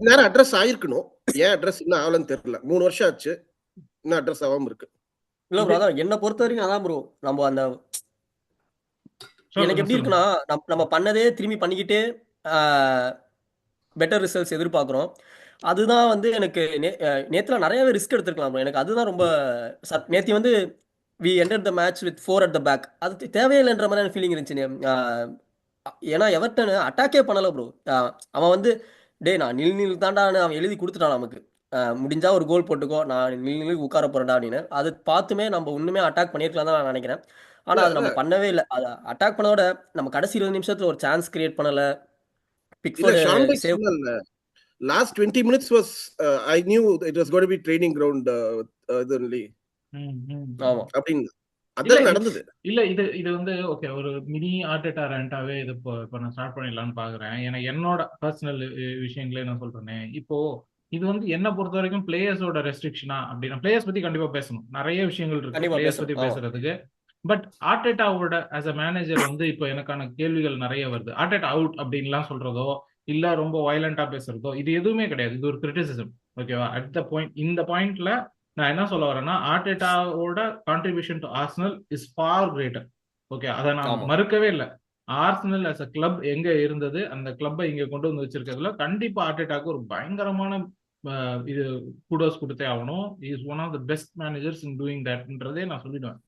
நேரம் அட்ரஸ் ஆயிருக்கணும். ஏன் அட்ரஸ் இன்னும் ஆகலன்னு தெரியல. 3 வருஷம் ஆச்சு, இன்னும் அட்ரஸ் ஆகாம இருக்கு. இல்ல ப்ரோ, அதான் என்ன பொறுத்த வரைக்கும் அதான் ப்ரோ. நம்ம அந்த எனக்கு எப்படி இருக்குன்னா, நம்ம பண்ணதே திரும்பி பண்ணிக்கிட்டே பெட்டர் ரிசல்ட்ஸ் எதிர்பார்க்குறோம். அதுதான் வந்து எனக்கு நேத்துல நிறையவே ரிஸ்க் எடுத்துருக்கலாம் bro. எனக்கு அதுதான் ரொம்ப நேத்தி வந்து we enter the match with 4 at the back. அது தேவையில்லைன்ற மாதிரியான ஃபீலிங் இருந்துச்சு. ஏன்னா எவர்டன் அட்டாக்கே பண்ணலை ப்ரோ. அவன் வந்து நான் நில் தாண்டான்னு அவன் எழுதி கொடுத்துட்டான் நமக்கு. முடிஞ்சா ஒரு கோல் போட்டுக்கோ, நான் நில் உட்கார போறேன்டா அப்படின்னு. அது பார்த்துமே நம்ம இன்னுமே அட்டாக் பண்ணியிருக்கலாம் தான் நான் நினைக்கிறேன். ஆனா அது நம்ம பண்ணவே இல்லை. அதை அட்டாக் பண்ணதோட நம்ம கடைசி 20 நிமிஷத்துல ஒரு சான்ஸ் கிரியேட் பண்ணல. பிக்ஃபோர்டு save last 20 minutes was I knew it was going to be training ground only. ஆமா, அப்படிங்க அதான் நடந்தது. இல்ல இது வந்து ஓகே, ஒரு மினி ஆர்டெட்டா ரேண்டாவே இது இப்போ நான் ஸ்டார்ட் பண்ணிடலாம்னு பாக்குறேன். ஏன்னா என்னோட பர்சனல் விஷயங்களே நான் சொல்றேன். இப்போ இது வந்து என்ன பொறுத்த வரைக்கும் பிளேயர்ஸோட ரெஸ்ட்ரிக்ஷனா அப்படின்னா, பிளேயர்ஸ் பத்தி கண்டிப்பா பேசணும், நிறைய விஷயங்கள் இருக்கு பிளேயர்ஸ் பத்தி பேசுறதுக்கு. பட் ஆர்டெட்டாவோட ஆஸ் அ மேனேஜர் வந்து இப்போ எனக்கான கேள்விகள் நிறைய வருது. ஆர்டெட்டா அவுட் அப்படின்லாம் சொல்றதோ இல்ல ரொம்ப வயலண்டா பேசுறதோ இது எதுவுமே கிடையாது. இது ஒரு கிரிட்டிசிசம், ஓகேவா? அட் த பாயிண்ட், இந்த பாயிண்ட்ல நான் என்ன சொல்ல வரேன்னா, ஆர்டெட்டாவோட contribution to Arsenal is far greater. Okay, அதை நான் மறுக்கவே இல்லை. ஆர்சனல் அஸ் அ கிளப் எங்க இருந்தது, அந்த கிளப்பை இங்க கொண்டு வந்து வச்சிருக்கிறதுல கண்டிப்பா ஆர்டெட்டாக்கு ஒரு பயங்கரமான இது குடோஸ் கொடுத்தே ஆகணும். Is one of the best managers in doing தட்ன்றதே நான் சொல்லிடுவேன்.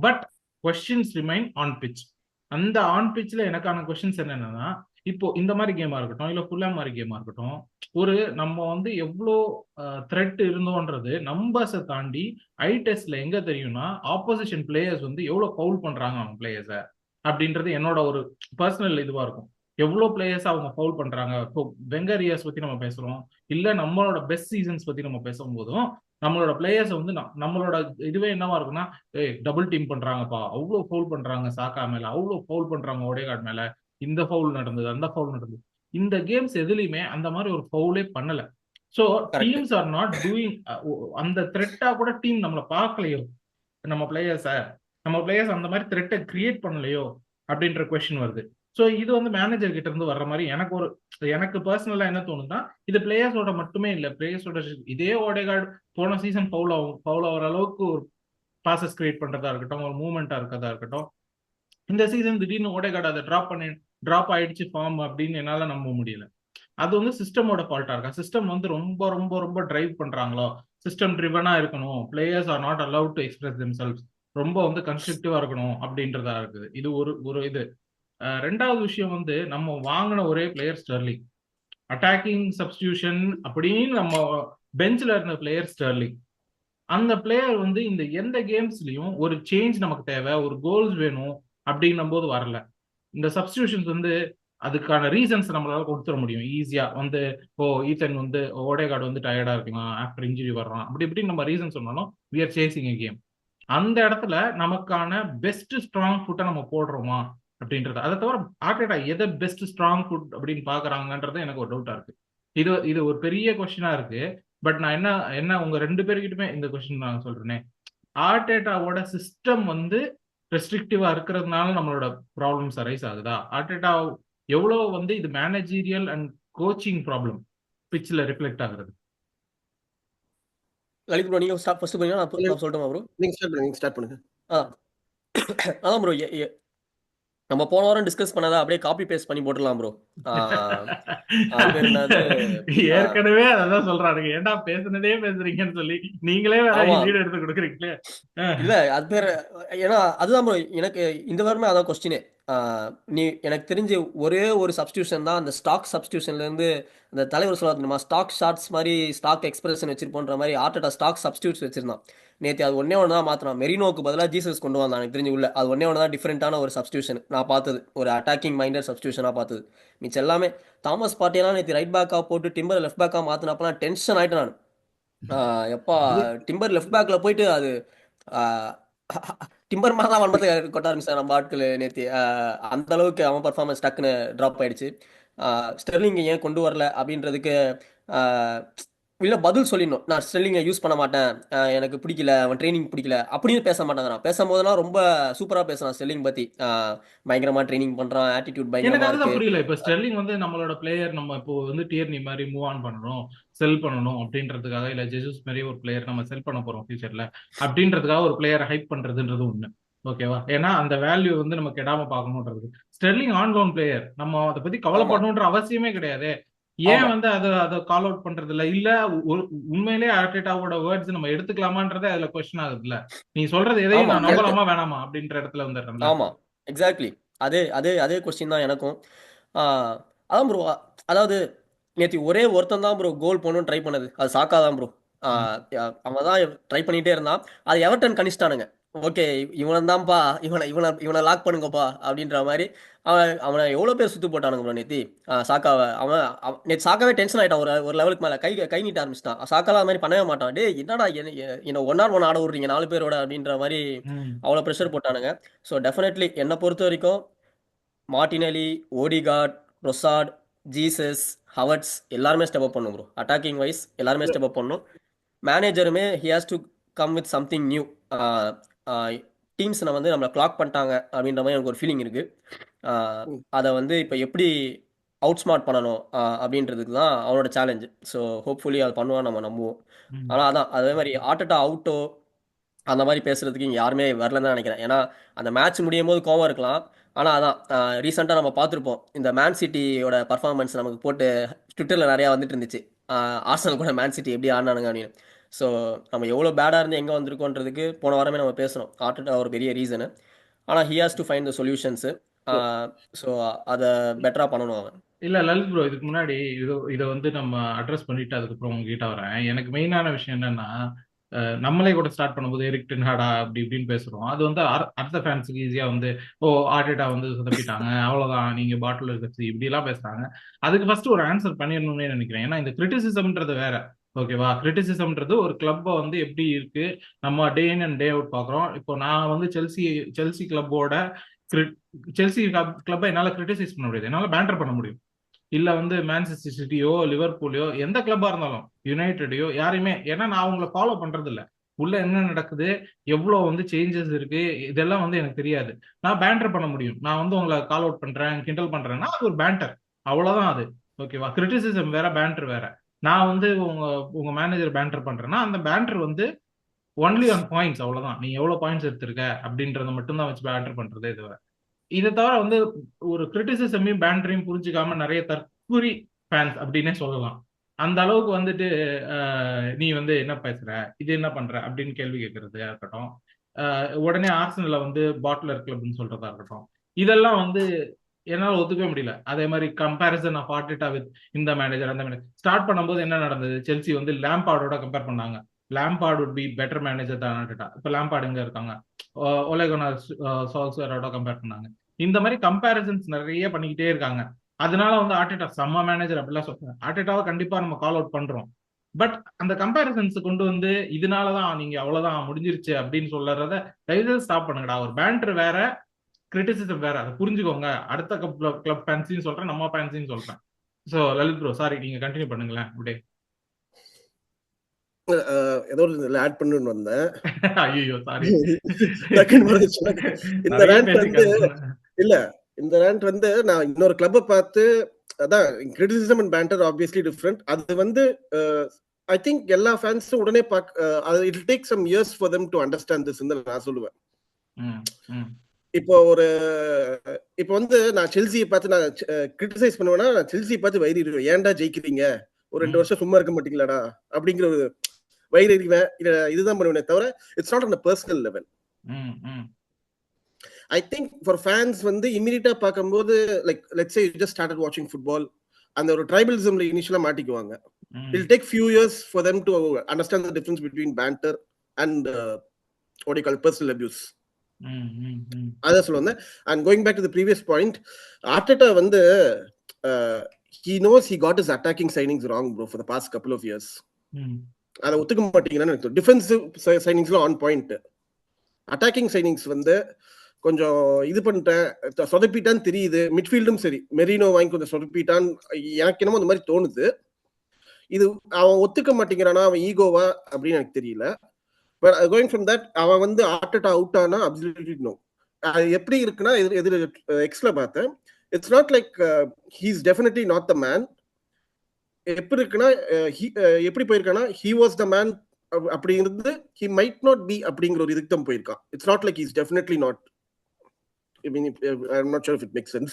But questions remain on pitch. அந்த ஆன் பிச்ல எனக்கான கொஸ்டின்ஸ் என்னன்னா, இப்போ இந்த மாதிரி கேமா இருக்கட்டும், இல்ல ஃபுல்லா மாதிரி கேமா இருக்கட்டும், ஒரு நம்ம வந்து எவ்வளோ த்ரெட் இருந்தோன்றது நம்பர்ஸை தாண்டி ஐ டெஸ்ட்ல எங்க தெரியும்னா, ஆப்போசிஷன் பிளேயர்ஸ் வந்து எவ்வளவு ஃபவுல் பண்றாங்க அவங்க பிளேயர்ஸை அப்படின்றது என்னோட ஒரு பர்சனல் இதுவா இருக்கும். எவ்வளோ பிளேயர்ஸ் அவங்க ஃபவுல் பண்றாங்க. இப்போ வெங்கர் இயர்ஸ் பத்தி நம்ம பேசுறோம், இல்ல நம்மளோட பெஸ்ட் சீசன்ஸ் பத்தி நம்ம பேசும்போதும் நம்மளோட பிளேயர்ஸ் வந்து நம்மளோட இதுவே என்னவா இருக்குன்னா, டபுள் டீம் பண்றாங்கப்பா, அவ்வளவு ஃபவுல் பண்றாங்க சாக்கா மேல, அவ்வளவு ஃபவுல் பண்றாங்க ஓடேகார்ட் மேல, இந்த ஃபவுல் நடந்தது, அந்த ஃபவுல் நடந்தது. இந்த கேம்ஸ் எதுலையுமே அந்த மாதிரி ஒரு ஃபவுலே பண்ணல. So teams are not doing அந்த த்ரெட்டா கூட டீம் நம்மளை பார்க்கலையோ, நம்ம பிளேயர்ஸ் அந்த மாதிரி த்ரெட்டை கிரியேட் பண்ணலையோ அப்படின்ற கொஸ்டின் வருது. ஸோ இது வந்து மேனேஜர் கிட்ட இருந்து வர்ற மாதிரி எனக்கு பர்சனலா என்ன தோணுதுன்னா, இது பிளேயர்ஸோட மட்டுமே இல்லை, பிளேயர்ஸோட இதே ஓடேகார்டு போன சீசன் ஃபவுல் ஆகிற அளவுக்கு ஒரு பாசஸ் கிரியேட் பண்றதா இருக்கட்டும், ஒரு மூவ்மெண்டா இருக்கிறதா இருக்கட்டும், இந்த சீசன் திடீர்னு ஓடேகார்டு அதை டிராப் ஆயிடுச்சு ஃபார்ம் அப்படின்னு என்னால நம்ப முடியல. அது வந்து சிஸ்டமோட ஃபால்ட்டா இருக்கா? சிஸ்டம் வந்து ரொம்ப ரொம்ப ரொம்ப டிரைவ் பண்றாங்களோ? சிஸ்டம் ட்ரிவனா இருக்கணும், players R not allowed to express themselves, ரொம்ப வந்து கன்ஸ்ட்ரக்டிவா இருக்கணும் அப்படின்றதா இருக்குது. இது ஒரு இது. ரெண்டாவது விஷயம் வந்து, நம்ம வாங்கின ஒரே பிளேயர் ஸ்டெர்லிங், அட்டாக்கிங் சப்ஸ்டியூஷன் அப்படின்னு நம்ம பெஞ்ச்ல இருந்த பிளேயர் ஸ்டெர்லிங். அந்த பிளேயர் வந்து இந்த எந்த கேம்ஸ்லயும் ஒரு சேஞ்ச் நமக்கு தேவை, ஒரு கோல்ஸ் வேணும் அப்படின்னும் போது வரல. இந்த சப்ஸ்டியூஷன்ஸ் வந்து அதுக்கான ரீசன்ஸ் நம்மளால கொடுத்துட முடியும் ஈஸியா. வந்து ஈத்தன் வந்து ஓடேகார்டு வந்து டயர்டா இருக்கலாம், ஆஃப்டர் இன்ஜுரி வர்றான், அப்படி இப்படி நம்ம ரீசன் சொன்னாலும் we are chasing a game. அந்த இடத்துல நமக்கான பெஸ்ட் ஸ்ட்ராங் ஃபுட்டை நம்ம போடுறோமா அப்படின்றது. அதை தவிர ஆர்டெட்டா எதை பெஸ்ட் ஸ்ட்ராங் ஃபுட் அப்படின்னு பாக்குறாங்கன்றது எனக்கு ஒரு டவுட்டா இருக்கு. இது ஒரு பெரிய கொஸ்டினா இருக்கு. பட் நான் என்ன உங்க 2 பேருக்கிட்டுமே இந்த கொஸ்டின் நான் சொல்றேனே, ஆர்டெட்டாவோட சிஸ்டம் வந்து ரெஸ்ட்ரிக்டிவா இருக்கிறதுனால நம்மளோட ப்ராப்ளம்ஸ் அரைஸ் ஆகுதா? ஆர்டெட்டா எவ்வளவு வந்து இது மேனேஜீரியல் அண்ட் கோச்சிங் ப்ராப்ளம் பிட்ச்ல ரிஃப்ளெக்ட் ஆகுறது? லலித் ப்ரோ, நீங்க ஃபர்ஸ்ட் பண்ணீங்க, நான் சொல்லட்டுமா ப்ரோ? நீங்க ஸ்டார்ட் பண்ணுங்க. அதான் ப்ரோ, நம்ம போன வாரம் டிஸ்கஸ் பண்ணதா அப்படியே காப்பி பேஸ்ட் பண்ணி போட்டுடலாம் ப்ரோ. ஏற்கனவே அதான் சொல்றாங்க, ஏன்டா பேசுனதே பேசுறீங்கன்னு சொல்லி நீங்களே வேற லீட் எடுத்து கொடுக்குறீங்களே. இல்ல அது பேர், ஏன்னா அதுதான் ப்ரோ எனக்கு இந்த வாரமே அதான் கொஸ்டினே. நீ எனக்கு தெரிஞ்சு ஒரே ஒரு சப்ஸ்டியூஷன் தான் அந்த ஸ்டாக் சப்ஸ்டியூஷன்லேருந்து அந்த தலைவர் சொல்லாது நம்ம ஸ்டாக் ஷார்ட்ஸ் மாதிரி ஸ்டாக் எக்ஸ்பிரஷன் வச்சிருப்போன்ற மாதிரி ஆர்டேட்டா ஸ்டாக் சப்ஸ்டியூட்ஸ் வச்சிருந்தான் நேற்று. அது ஒன்றே ஒன்று தான் மாற்றினான். மெரினோக்கு பதிலாக ஜீசஸ் கொண்டு வந்தான் எனக்கு தெரிஞ்சு உள்ள. அது ஒன்றே ஒன்று தான் டிஃப்ரெண்ட்டான ஒரு சப்ஸ்டியூஷன் நான் பார்த்தது, ஒரு அட்டாக்கிங் மைண்டட் சப்ஸ்டியூஷனாக பார்த்தது. மிச்சம் எல்லாமே தாமஸ் பார்ட்டியெல்லாம் நேற்று ரைட் பேக்காக போட்டு டிம்பர் லெஃப்ட் பேக்காக மாற்றினப்பெல்லாம் டென்ஷன் ஆகிட்டு நான். எப்பா அது டிம்பர் லெஃப்ட் பேக்ல போயிட்டு அது டிம்பர் மாதிரி தான் வன்பத்தை கொட்ட ஆரம்பிச்சான் நம்ம ஆட்கள் நேற்று. அந்த அளவுக்கு அவன் பர்ஃபார்மன்ஸ் டக்குன்னு ட்ராப் ஆயிடுச்சு. ஸ்டெர்லிங் ஏன் கொண்டு வரல அப்படின்றதுக்கு இல்லை பதில் சொல்லிடணும். நான் ஸ்டெர்லிங்கை யூஸ் பண்ண மாட்டேன், எனக்கு பிடிக்கல, அவன் ட்ரைனிங் பிடிக்கல அப்படின்னு பேச மாட்டேங்கிறான். பேசும்போதெல்லாம் ரொம்ப சூப்பராக பேசுகிறான் ஸ்டெர்லிங் பற்றி. பயங்கரமாக ட்ரைனிங் பண்ணுறான், ஆட்டிடியூட் எனக்கு பயங்கரமாக அதுதான் இருக்கு. புரியல. இப்ப ஸ்டெர்லிங் வந்து நம்மளோட பிளேயர், நம்ம இப்போ வந்து டியர்னி மாதிரி மூவ் ஆன் பண்ணணும், செல் பண்ணணும் அப்படின்றதுக்காக, இல்ல ஜெசூஸ் மாதிரி ஒரு பிளேயர் நம்ம செல் பண்ண போறோம் ஃபியூச்சர்ல அப்படின்றதுக்காக ஒரு பிளேயர் ஹைப் பண்றதுன்றது ஒண்ணு. ஓகேவா? ஏன்னா அந்த வேல்யூ வந்து நம்ம கெடாம பார்க்கணுன்றது. ஸ்டெர்லிங் ஆன் லோன் பிளேயர், நம்ம அதை பத்தி ஆமாம் கவலைப்படணுன்ற அவசியமே கிடையாது. ஏன் ஆமாம் வந்து அதை கால் அவுட் பண்றது இல்ல? இல்ல உண்மையிலேயே ஆர்டேட்டாவோட வேர்ட்ஸ் நம்ம எடுத்துக்கலாமான்றதே அதுல கொஸ்டின் ஆகுதுல்ல. நீ சொல்றது எதையும் ஆமாம் நான் கரெக்ட். நம்பலாமா வேணாமா அப்படின்ற இடத்துல வந்துடுறேன்ல. ஆமாம் எக்ஸாக்ட்லி. அதே அதே அதே கொஸ்டின் தான் எனக்கும். அதான் ப்ரோ. அதாவது நேற்று ஒரே ஒருத்தன் தான் ப்ரோ கோல் போகணும்னு ட்ரை பண்ணது, அது சாக்கா தான் ப்ரோ. அவன் தான் ட்ரை பண்ணிகிட்டே இருந்தான். அது எவர்டன் கணிச்சிட்டானுங்க. ஓகே இவனை தான்ப்பா, இவனை இவனை இவனை லாக் பண்ணுங்கப்பா அப்படின்ற மாதிரி. அவனை எவ்வளோ பேர் சுற்று போட்டானுங்க ப்ரோ நேற்று சாக்காவை. நேற்று சாக்காவே டென்ஷன் ஆகிட்டான். ஒரு லெவலுக்கு மேலே கை நீட்ட ஆரம்பிச்சிட்டான். சாக்காலாம் அது மாதிரி பண்ணவே மாட்டான். டே என்னடா என்ன ஒன் ஆர் ஒன் ஆட விட்றீங்க 4 பேரோட அப்படின்ற மாதிரி அவ்வளோ ப்ரெஷர் போட்டானுங்க. ஸோ டெஃபினெட்லி என்னை பொறுத்த வரைக்கும் மார்டினெலி, ஓடிகார்ட், ரொசார்ட், ஜீசஸ், ஹவர்ட்ஸ் எல்லாருமே ஸ்டெப் அப் பண்ணும் ப்ரோ. அட்டாக்கிங் வைஸ் எல்லாருமே ஸ்டெப் அப் பண்ணும். மேனேஜருமே he has to come with something new. டீம்ஸை வந்து நம்மளை கிளாக் பண்ணிட்டாங்க அப்படின்ற மாதிரி எனக்கு ஒரு ஃபீலிங் இருக்குது. அதை வந்து இப்போ எப்படி அவுட் ஸ்மார்ட் பண்ணணும் அப்படின்றதுக்கு தான் அவனோட சேலஞ்சு. ஸோ ஹோப்ஃபுல்லி அதை பண்ணுவான் நம்ம நம்புவோம். ஆனால் அதான் அதே மாதிரி ஆர்டேட்டா அவுட்டோ அந்த மாதிரி பேசுறதுக்கு இங்கே யாருமே வரலன்னு தான் நினைக்கிறேன். ஏன்னா அந்த மேட்ச் முடியும் போது கோவம் இருக்கலாம். ஆனால் அதான் ரீசெண்டாக நம்ம பார்த்துருப்போம், இந்த மேன் சிட்டியோட பர்ஃபார்மன்ஸ் நமக்கு போட்டு ட்விட்டரில் நிறையா வந்துட்டு இருந்துச்சு. ஆர்சனல் கூட மேன் சிட்டி எப்படி ஆடினானுங்க அப்படின்னு. ஸோ நம்ம எவ்வளோ பேடாக இருந்து எங்கே வந்திருக்கோன்றதுக்கு போன வாரமே நம்ம பேசுகிறோம். ஆர்டேட்டா ஒரு பெரிய ரீசனு. ஆனால் he has to find the solutions. So அதை பெட்டராக பண்ணணும் அவன். இல்ல லலித் ப்ரோ, இதுக்கு முன்னாடி இதை வந்து நம்ம அட்ரஸ் பண்ணிட்டு அதுக்கப்புறம் உங்ககிட்ட வரேன். எனக்கு மெயினான விஷயம் என்னன்னா, நம்மளே கூட ஸ்டார்ட் பண்ணும்போது எரிக் டென் ஹாகா அப்படி இப்படின்னு பேசுறோம். அது வந்து அடுத்த ஃபேன்ஸுக்கு ஈஸியா வந்து, ஓ ஆர்டேட்டா வந்து சொதப்பிட்டாங்க, அவ்வளவுதான், நீங்க பாட்டில் இருக்கச்சு இப்படி எல்லாம் பேசுறாங்க. அதுக்கு ஃபர்ஸ்ட் ஒரு ஆன்சர் பண்ணிடணும்னு நினைக்கிறேன். ஏன்னா இந்த கிரிட்டிசிசம்ன்றது வேற. ஓகேவா? கிரிட்டிசிசம்ன்றது ஒரு கிளப்பை வந்து எப்படி இருக்கு, நம்ம டே இன் அண்ட் டே அவுட் பாக்குறோம். இப்போ நான் வந்து செல்சி கிளப்போட செல்சி கிளப்பை என்னால கிரிட்டிசைஸ் பண்ண முடியாது, என்னால பேண்டர் பண்ண முடியும். இல்ல வந்து மான்செஸ்டர் சிட்டியோ லிவர்பூலையோ எந்த கிளப்பா இருந்தாலும், யுனைடெடையோ யாரையுமே, ஏன்னா நான் அவங்கள ஃபாலோ பண்றது இல்ல. உள்ள என்ன நடக்குது, எவ்வளவு வந்து சேஞ்சஸ் இருக்கு, இதெல்லாம் வந்து எனக்கு தெரியாது. நான் பேண்டர் பண்ண முடியும். நான் வந்து உங்களை கால் அவுட் பண்றேன், கிண்டல் பண்றேன்னா அது ஒரு பேண்டர், அவ்வளவுதான் அது. ஓகேவா? கிரிட்டிசிசம் வேற, பேண்டர் வேற. நான் வந்து உங்க மேனேஜர் பேண்டர் பண்றேன்னா அந்த பேண்டர் வந்து ஒன்லி ஆன் பாயிண்ட்ஸ், அவ்வளவுதான். நீ எவ்வளவு பாயிண்ட்ஸ் எடுத்திருக்க அப்படின்றத மட்டும் தான் வச்சு பேண்டர் பண்றதே இது. இதை தவிர வந்து ஒரு கிரிட்டிசிசமையும் பேண்டரையும் புரிஞ்சுக்காம நிறைய தற்குறி ஃபேன்ஸ் அப்படின்னே சொல்லலாம். அந்த அளவுக்கு வந்துட்டு நீ வந்து என்ன பேசுற, இது என்ன பண்ற அப்படின்னு கேள்வி கேட்கறதா இருக்கட்டும், உடனே ஆர்சனல்ல வந்து பாட்லர் கிளப்னு சொல்றதா இருக்கட்டும், இதெல்லாம் வந்து என்னால ஒத்துக்கவே முடியல. அதே மாதிரி கம்பேரிசன் ஆஃப் ஆர்டேட்டா வித் இந்த மேனேஜர் அந்த மேனேஜர் ஸ்டார்ட் பண்ணும்போது என்ன நடந்தது, செல்சி வந்து லேம்பார்டோட கம்பேர் பண்ணாங்க. Lampard would be better manager தான் ஆர்டேட்டா. இப்ப லேம்பார்ட் எங்க இருக்காங்க, ஒலே குனார் சோல்ஸ்வேரோட கம்பேர் பண்ணாங்க. இந்த மாதிரி கம்பேரிசன்ஸ் நிறைய பண்ணிக்கிட்டே இருக்காங்க. அதனால வந்து ஆர்டேட்டா செம்ம மேனேஜர் அப்படிலாம் சொல்றாங்க. ஆர்டேட்டாவை கண்டிப்பா நம்ம கால் அவுட் பண்றோம். பட் அந்த கம்பேரிசன்ஸ் கொண்டு வந்து இதனாலதான் நீங்க அவ்வளவுதான் முடிஞ்சிருச்சு அப்படின்னு சொல்றத தயவுசெய்து ஸ்டாப் பண்ணுங்கடா. ஒரு பேண்டர் வேற, கிரிட்டிசிசம் வேற, அதை புரிஞ்சுக்கோங்க. அடுத்த கிளப் ஃபேன்ஸையும் சொல்றேன், நம்ம ஃபேன்ஸையும் சொல்றேன். சோ லலித் ப்ரோ, சாரி, நீங்க கண்டினியூ பண்ணுங்களேன் அப்படியே. ஏதோ ஒரு ஆட் பண்ணணும்னு வந்தேன். ஐயோ சாரி. இந்த ரேண்ட் வந்து இல்ல, இந்த ரேண்ட் வந்து நான் இன்னொரு கிளப்பை பார்த்து, அதான் criticism and banter obviously different. அது வந்து ஐ திங்க் எல்லா ஃபேன்ஸும் உடனே it will take some years for them to understand this நான் சொல்லுவேன். இப்போ வந்து நான் செல்சியை பார்த்து நான் கிரிட்டிசைஸ் பண்ணுவேன்னா, நான் செல்சியை பார்த்து வயிறிடுவேன், ஏன்டா ஜெயிக்கிறீங்க, ஒரு 2 வருஷம் சும்மா இருக்க மாட்டீங்களாடா அப்படிங்கிற ஒரு வயிறிடுவேன். இதுதான் பண்ணுவேனே தவிர it's not on a personal level. I think for fans வந்து இமீடியட்டா பார்க்கும்போது like let's say you just started வாட்சிங் ஃபுட்பால், அந்த ஒரு ட்ரைபலிசம்ல இனிஷியலா மாட்டிக்குவாங்க. It'll take few years for them to understand the difference between banter and what do you call it, personal abuse. அதான் சொல்லுவாங்க. And going back to the previous point, Arteta வந்து he knows he got his attacking signings wrong bro for the past couple of years. அதை ஒத்துக்க மாட்டீங்கன்னா எனக்கு defensive சைனிங்ஸ்லாம் on point. Attacking signings வந்து கொஞ்சம் இது பண்ணிட்டேன், சொதப்பிட்டான்னு தெரியுது. மிட்ஃபீல்டும் சரி, மெரினோ வாங்கி கொஞ்சம் சொதப்பிட்டான் எனக்கு என்னமோ அந்த மாதிரி தோணுது. இது அவன் ஒத்துக்க மாட்டேங்கிறானா, அவன் ஈகோவா அப்படின்னு எனக்கு தெரியல. பட் கோயிங் ஃப்ரம் தட், அவன் வந்து ஆர்டெட்டா அவுட் ஆனா அப்சல்யூட்லி நோ. அது எப்படி இருக்குன்னா, எதிர எக்ஸ்ல பார்த்தேன், it's not like he's definitely not the man. எப்படி இருக்குன்னா, எப்படி போயிருக்கானா, ஹி வாஸ் த மேன் அப்படி இருந்து ஹி மைட் நாட் பி அப்படிங்கிற ஒரு இதுக்கு தான் போயிருக்கான். It's not like he's definitely not. I mean, I'm not sure if it makes sense.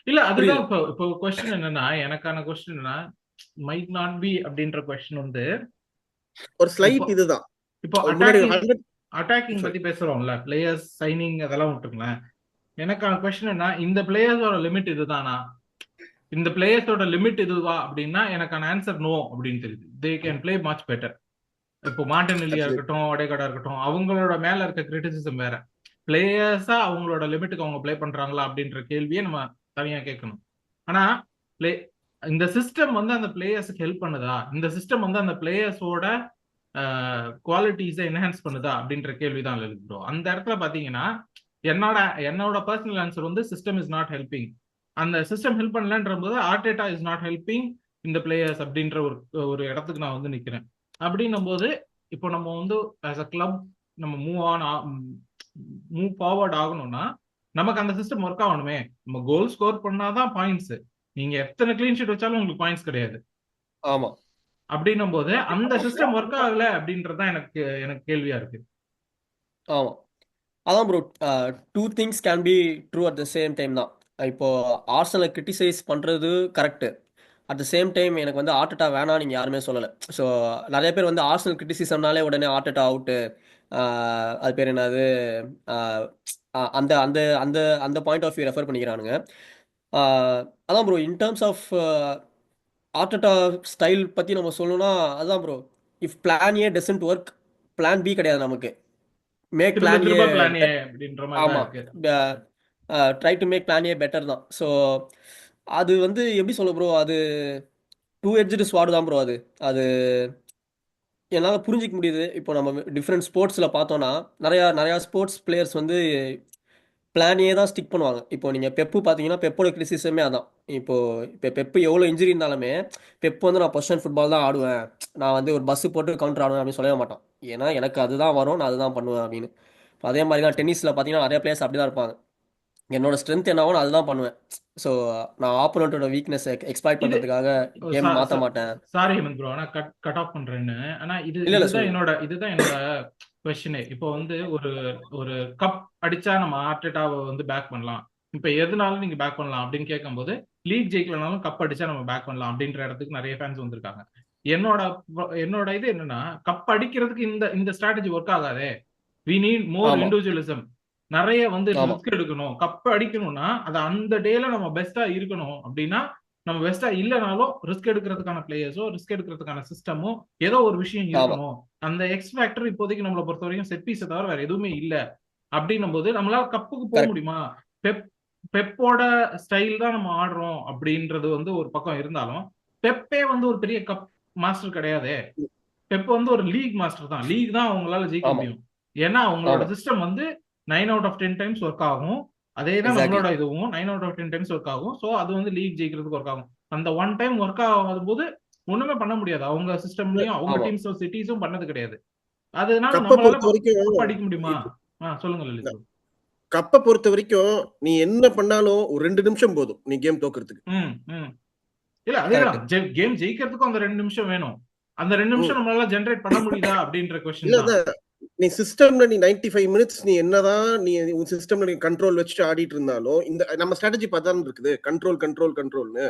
இல்ல அதுதான் இப்போ क्वेश्चन என்னன்னா, எனக்கான क्वेश्चन என்னன்னா, might not be அப்படின்ற क्वेश्चन வந்து ஒரு ஸ்லைட் இதுதான். இப்போ அட்டாக்கிங் பத்தி பேசுறோம்ல, பிளேயர்ஸ் சைனிங் அதெல்லாம் விட்டுருங்களேன். எனக்கான क्वेश्चन என்ன, இந்த பிளேயர்ஸோட லிமிட் இதுதானா, இந்த பிளேயர்ஸோட லிமிட் இதுவா அப்படின்னா எனக்கான ஆன்சர் நோ அப்படின்னு தெரியுது. They can play much better. இப்போ மார்டினெல்லியா இருக்கட்டும், ஒடேகார்டா இருக்கட்டும், அவங்களோட மேல இருக்க கிரிட்டிசிசம் வேற. பிளேயர்ஸா அவங்களோட லிமிட்டுக்கு அவங்க பிளே பண்றாங்களா அப்படின்ற கேள்வியை நம்ம தனியா கேட்கணும். ஆனா இந்த சிஸ்டம் வந்து அந்த பிளேயர்ஸுக்கு ஹெல்ப் பண்ணுதா, இந்த சிஸ்டம் வந்து அந்த பிளேயர்ஸோட குவாலிட்டிஸை என்ஹான்ஸ் பண்ணுதா அப்படின்ற கேள்விதான் இருக்கு ப்ரோ. அந்த இடத்துல பாத்தீங்கன்னா என்னோட பர்சனல் ஆன்சர் வந்து சிஸ்டம் இஸ் நாட் ஹெல்பிங். அந்த சிஸ்டம் ஹெல்ப் பண்ணலன்ற போது ஆர்டெட்டா இஸ் நாட் ஹெல்பிங் இந்த பிளேயர்ஸ் அப்படின்ற ஒரு இடத்துக்கு நான் வந்து நிக்கிறேன். அப்படின்னும் போது இப்போ நம்ம வந்து ஆஸ் அ கிளப் நம்ம மூவ் ஃபார்வர்ட் ஆகணும்னா நமக்கு அந்த சிஸ்டம் ஒர்க் ஆகணுமே. நம்ம கோல் ஸ்கோர் பண்ணாதான் பாயிண்ட்ஸ். நீங்க எத்தனை கிளீன் ஷீட் வச்சாலும் உங்களுக்கு பாயிண்ட்ஸ் கிடையாது. ஆமா, அப்படின்னும் போது அந்த சிஸ்டம் ஒர்க் ஆகல அப்படின்றதான் எனக்கு கேள்வியா இருக்கு. ஆமா, அதான் bro, two things can be true at the same time தான். இப்போ ஆர்சனலை கிரிட்டிசைஸ் பண்றது correct. At the same time எனக்கு வந்து ஆர்டெட்டா வேணாம் நீங்கள் யாருமே சொல்லலை. ஸோ நிறைய பேர் வந்து ஆர்சனல் கிரிட்டிசிசம்னாலே உடனே ஆர்டெட்டா அவுட்டு, அது பேர் என்னது, அந்த அந்த அந்த அந்த பாயிண்ட் ஆஃப் வியூ ரெஃபர் பண்ணிக்கிறானுங்க. அதான் bro, in terms of Arteta style பற்றி நம்ம சொல்லணும்னா அதுதான் bro, if plan A doesn't work, plan B கிடையாது நமக்கு. மேக் பிளான் ஏ, ஆமாம், try to make plan A better தான். ஸோ அது வந்து எப்படி சொல்ல ப்ரோ, அது டூ எட்ஜ்டு ஸ்வார்டு தான் ப்ரோ. அது என்னால் புரிஞ்சிக்க முடியுது. இப்போ நம்ம டிஃப்ரெண்ட் ஸ்போர்ட்ஸில் பார்த்தோன்னா நிறையா ஸ்போர்ட்ஸ் பிளேயர்ஸ் வந்து பிளானே தான் ஸ்டிக் பண்ணுவாங்க. இப்போ நீங்கள் பெப்பு பார்த்தீங்கன்னா, பெப்போட கிரிட்டிசிசமே அதான். இப்போ பெப்பு எவ்வளோ இன்ஜுரி இருந்தாலுமே பெப்பு வந்து நான் பொசிஷன் ஃபுட்பால் தான் ஆடுவேன், நான் வந்து ஒரு பஸ்ஸு போட்டு கவுண்டர் ஆடுவேன் அப்படின்னு சொல்லவே மாட்டான். ஏன்னா எனக்கு அதுதான் வரும், நான் அதுதான் பண்ணுவேன் அப்படின்னு. இப்போ அதே மாதிரி தான் டென்னிஸில் பார்த்தீங்கன்னா நிறைய பிளேயர்ஸ் அப்படி தான் இருப்பாங்க. என்னோட ஸ்ட்ரென்த் என்னவோ நான் அதுதான் பண்ணுவேன். ஸோ நான் ஆப்போனண்ட்டோட வீக்னஸ் எக்ஸ்ப்ளாய்ட் பண்ணுறதுக்காக கேம் மாற்ற மாட்டேன். சாரி ஹேமந்த் ப்ரோ, ஆனால் கட் ஆஃப் பண்ணுறேன்னு. ஆனால் இதுதான் என்னோட கொஸ்டினே. இப்போ வந்து ஒரு கப் அடிச்சா நம்ம ஆர்டெட்டாவை வந்து பேக் பண்ணலாம், இப்போ எதுனாலும் நீங்க பேக் பண்ணலாம் அப்படின்னு கேட்கும்போது, லீக் ஜெயிக்கலனாலும் கப் அடிச்சா நம்ம பேக் பண்ணலாம் அப்படின்ற இடத்துக்கு நிறைய ஃபேன்ஸ் வந்திருக்காங்க. என்னோட இது என்னன்னா, கப் அடிக்கிறதுக்கு இந்த ஸ்ட்ராட்டஜி ஒர்க் ஆகாதே. We need more individualism. நிறைய வந்து ரிஸ்க் எடுக்கணும். கப் அடிக்கணும்னா அது அந்த டேல நம்ம பெஸ்டா இருக்கணும். அப்படின்னா நம்ம பெஸ்டா இல்லைனாலும் ரிஸ்க் எடுக்கிறதுக்கான பிளேயர்ஸோ, ரிஸ்க் எடுக்கிறதுக்கான சிஸ்டமோ ஏதோ ஒரு விஷயம் இருக்கணும். அந்த எக்ஸ் ஃபேக்டர் இப்போதைக்கு நம்மளை பொறுத்த வரைக்கும் செட் பீஸை தவிர வேற எதுவுமே இல்லை. அப்படின்னும் போது நம்மளால கப்புக்கு போக முடியுமா? பெப்போட ஸ்டைல் தான் நம்ம ஆடுறோம் அப்படின்றது வந்து ஒரு பக்கம் இருந்தாலும், பெப்பே வந்து ஒரு பெரிய கப் மாஸ்டர் கிடையாதே. பெப் வந்து ஒரு லீக் மாஸ்டர் தான். லீக் தான் அவங்களால ஜெயிக்க முடியும். ஏன்னா அவங்களோட சிஸ்டம் வந்து 9 out of 10 டைம்ஸ் ஒர்க் ஆகும். அதே தான் நம்மளோட இதுவும் 9 out of 10 டைம்ஸ் ஒர்க் ஆகும். ஸோ அது வந்து லீக் ஜெயிக்கிறதுக்கு ஒர்க் ஆகும். அந்த ஒன் டைம் ஒர்க் ஆகாத போது ஒண்ணுமே பண்ண முடியாது. அவங்க சிஸ்டம்லயும் அவங்க டீம்ஸும் சிட்டிஸும் பண்ணது கிடையாது. அதனால நம்மளால அடிக்க முடியுமா? சொல்லுங்க லலித். கப்பை பொறுத்த வரைக்கும் நீ என்ன பண்ணாலும் ஒரு 2 நிமிஷம் போதும் நீ கேம் தோக்குறதுக்கு. இல்ல அதேதான், கேம் ஜெயிக்கிறதுக்கும் அந்த 2 நிமிஷம் வேணும். அந்த 2 நிமிஷம் நம்மளால ஜெனரேட் பண்ண முடியுதா அப்படின்ற क्वेश्चन தான். நீ சிஸ்டம்ல நீ 95 மினிட்ஸ் நீ என்னதான் நீ உன் சிஸ்டம்ல நீ கண்ட்ரோல் வச்சுட்டு ஆடிட்டு இருந்தாலும், இந்த நம்ம ஸ்ட்ராட்டஜி பார்த்தா இருக்குது கண்ட்ரோல்னு.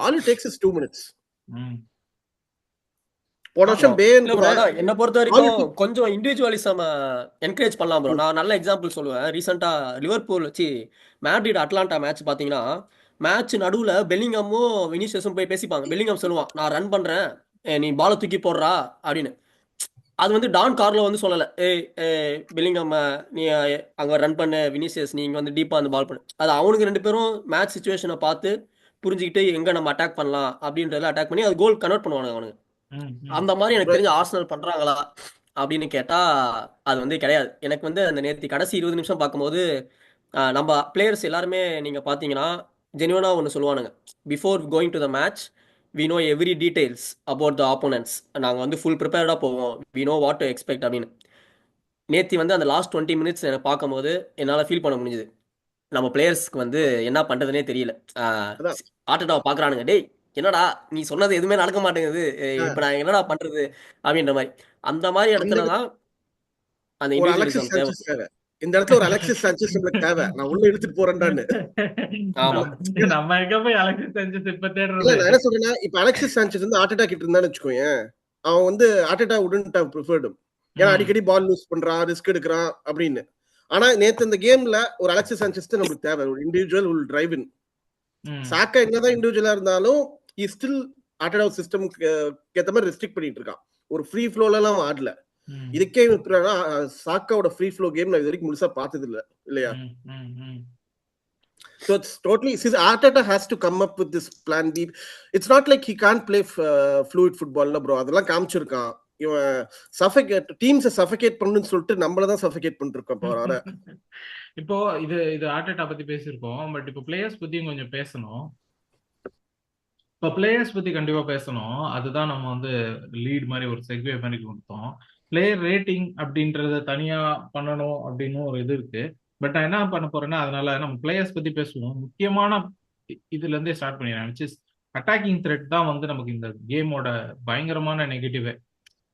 All it takes is 2 minutes. போன ஆமா வருஷம் பேன் இல்ல கூட ப்ரோ, அதான் என்னை பொறுத்த வரைக்கும் quality- கொஞ்சம் இண்டிவிஜுவலிசம் என்கரேஜ் பண்ணலாம் ப்ரோ. நான் நல்ல எக்ஸாம்பிள் சொல்லுவேன். ரீசெண்டா லிவர்பூல் மேட்ரிட் அட்லாண்டா மேட்ச் பாத்தீங்கன்னா, மேட்ச் நடுவுல பெல்லிங்கமும் வினிசியஸும் போய் பேசிப்பாங்க. பெல்லிங்கம் சொல்லுவான், நான் ரன் பண்றேன், நீ பாலை தூக்கி போடுறா அப்படின்னு. அது வந்து டான் கார்லோ வந்து சொல்லல, பெல்லிங்கம் நீ அங்க ரன் பண்ண, வினிசியஸ் நீங்க வந்து டீப்பா அந்த பால் பண்ணு. அது அவனுக்கு ரெண்டு பேரும் மேட்ச் சுச்சுவேஷனை பார்த்து புரிஞ்சுக்கிட்டு எங்க நம்ம அட்டாக் பண்ணலாம் அப்படின்றத அட்டாக் பண்ணி அது கோல் கன்வெர்ட் பண்ணுவானுங்க அவனுங்க. ம், ம். அந்த மாதிரி எனக்கு தெரிஞ்ச ஆர்சனல் பண்றாங்களா அப்படின்னு கேட்டா அது வந்து கிடையாது. எனக்கு வந்து அந்த நேற்று கடைசி 20 நிமிஷம் பார்க்கும்போது நம்ம பிளேயர்ஸ் எல்லாருமே நீங்க பாத்தீங்கன்னா ஜெனுவனா ஒன்று சொல்லுவானுங்க. Before going to the match we know every details about the opponents. நாங்கள் வந்து ஃபுல் ப்ரிப்பேர்டாக போவோம், we know what to expect அப்படின்னு. நேற்று வந்து அந்த லாஸ்ட் 20 மினிட்ஸ் எனக்கு பார்க்கும்போது என்னால் ஃபீல் பண்ண முடிஞ்சுது. நம்ம பிளேயர்ஸ்க்கு வந்து என்ன பண்றதுனே தெரியல. அதான் ஆட்டோட்டாவை பார்க்குறானுங்க, டேய் என்னடா நீ சொன்னது எதுவுமே நடக்க மாட்டேங்குது, இப்போ நான் என்னடா பண்றது அப்படின்ற மாதிரி. அந்த மாதிரி அந்த இடத்துல தான் அந்த ஒரு அலெக்சிஸ் இண்டிவிஜுவலிசம் தேவை. சாnchez தேவை. இந்த இடத்துல ஒரு அலெக்சிஸ் சாnchez நம்மளுக்கு தேவை. நான் உள்ள எடுத்துட்டு போறேன்டான்னு. ஆமா நம்ம எங்க போய் அலெக்சிஸ் சாnchez இப்ப இல்ல தேடுறது? நான் என்ன சொல்றேன்னா, இப்ப அலெக்சிஸ் சாnchez வந்து ஆர்டெட்டா கிட்ட இருந்தான்னு வச்சுக்கோயேன், அவன் வந்து ஆர்டெட்டா உடன்ட் ஹவ் ப்ரிஃபர்ட். ஏன்னா அடிக்கடி பால் லூஸ் பண்றான், ரிஸ்க் எடுக்கிறான் அப்படின்னு. ஆனா நேத்து இந்த கேம்ல ஒரு அலெக்சிஸ் சாnchez தான் நம்மளுக்கு தேவை, ஒரு இண்டிவிஜுவல் வில் டிரைவ் இன். சாக்கா என்னதான் இண்டிவிஜுவலா இருந்தாலும் he still ஆர்டெட்டா சிஸ்டம் ஏத்த மாதிரி ரெஸ்ட்ரிக்ட் பண்ணிட்டு இருக்கான். ஒரு ஃப்ரீ ஃப்ளோல எல்லாம் ஆடல. இதுக்கே சாக்காவோட ஃப்ரீ ஃப்ளோ கேம் நான் இது வரைக்கும் முழுசா பார்த்தது இல்ல இல்லையா? So it's totally, Arteta has to come up with this plan B. It's not like he can't play fluid football, bro. அதெல்லாம் காமிச்சிருக்கான். இவன் சஃபகேட் டீம்ஸை சஃபகேட் பண்ணணும்னு சொல்லிட்டு நம்மள தான் சஃபகேட் பண்ணிட்டு இருக்கோம் போறாரு. இப்போ இது ஆர்டெட்டா பத்தி பேசியிருக்கோம். பட் இப்போ பிளேயர்ஸ் பத்தியும் கொஞ்சம் பேசணும். இப்போ பிளேயர்ஸ் பத்தி கண்டிப்பா பேசணும். அதுதான் நம்ம வந்து லீட் மாதிரி ஒரு செக்வே மாதிரி கொடுத்தோம். பிளேயர் ரேட்டிங் அப்படின்றத தனியா பண்ணணும் அப்படின்னு ஒரு இது இருக்கு. பட் நான் என்ன பண்ண போறேன்னா, அதனால நம்ம பிளேயர்ஸ் பத்தி பேசுவோம். முக்கியமான இதுல இருந்தே ஸ்டார்ட் பண்ணிடுறேன். விச் இஸ் அட்டாக்கிங் த்ரெட் தான் வந்து நமக்கு இந்த கேமோட பயங்கரமான நெகட்டிவே.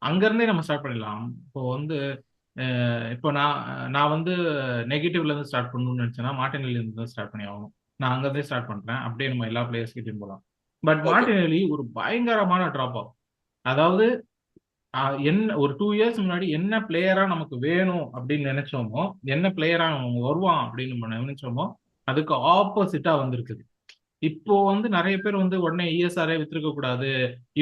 அங்க இருந்தே நம்ம ஸ்டார்ட் பண்ணிடலாம். இப்போ வந்து இப்போ நான் வந்து நெகட்டிவ்ல இருந்து ஸ்டார்ட் பண்ணணும்னு நினைச்சேன்னா மார்டினெல்லில இருந்து தான் ஸ்டார்ட் பண்ணி ஆகணும். நான் அங்கிருந்தே ஸ்டார்ட் பண்றேன். அப்படியே நம்ம எல்லா பிளேயர்ஸ் கிட்டையும் போகலாம். பட் மார்டினெல்லி ஒரு பயங்கரமான டிராப் ஆஃப். அதாவது என்ன ஒரு 2 இயர்ஸ் முன்னாடி என்ன பிளேயரா நமக்கு வேணும் அப்படின்னு நினைச்சோமோ, என்ன பிளேயரா அவங்க வருவான் அப்படின்னு நம்ம நினைச்சோமோ, அதுக்கு ஆப்போசிட்டா வந்திருக்குது. இப்போ வந்து நிறைய பேர் வந்து உடனே இஎஸ்ஆரே வித்திருக்க கூடாது,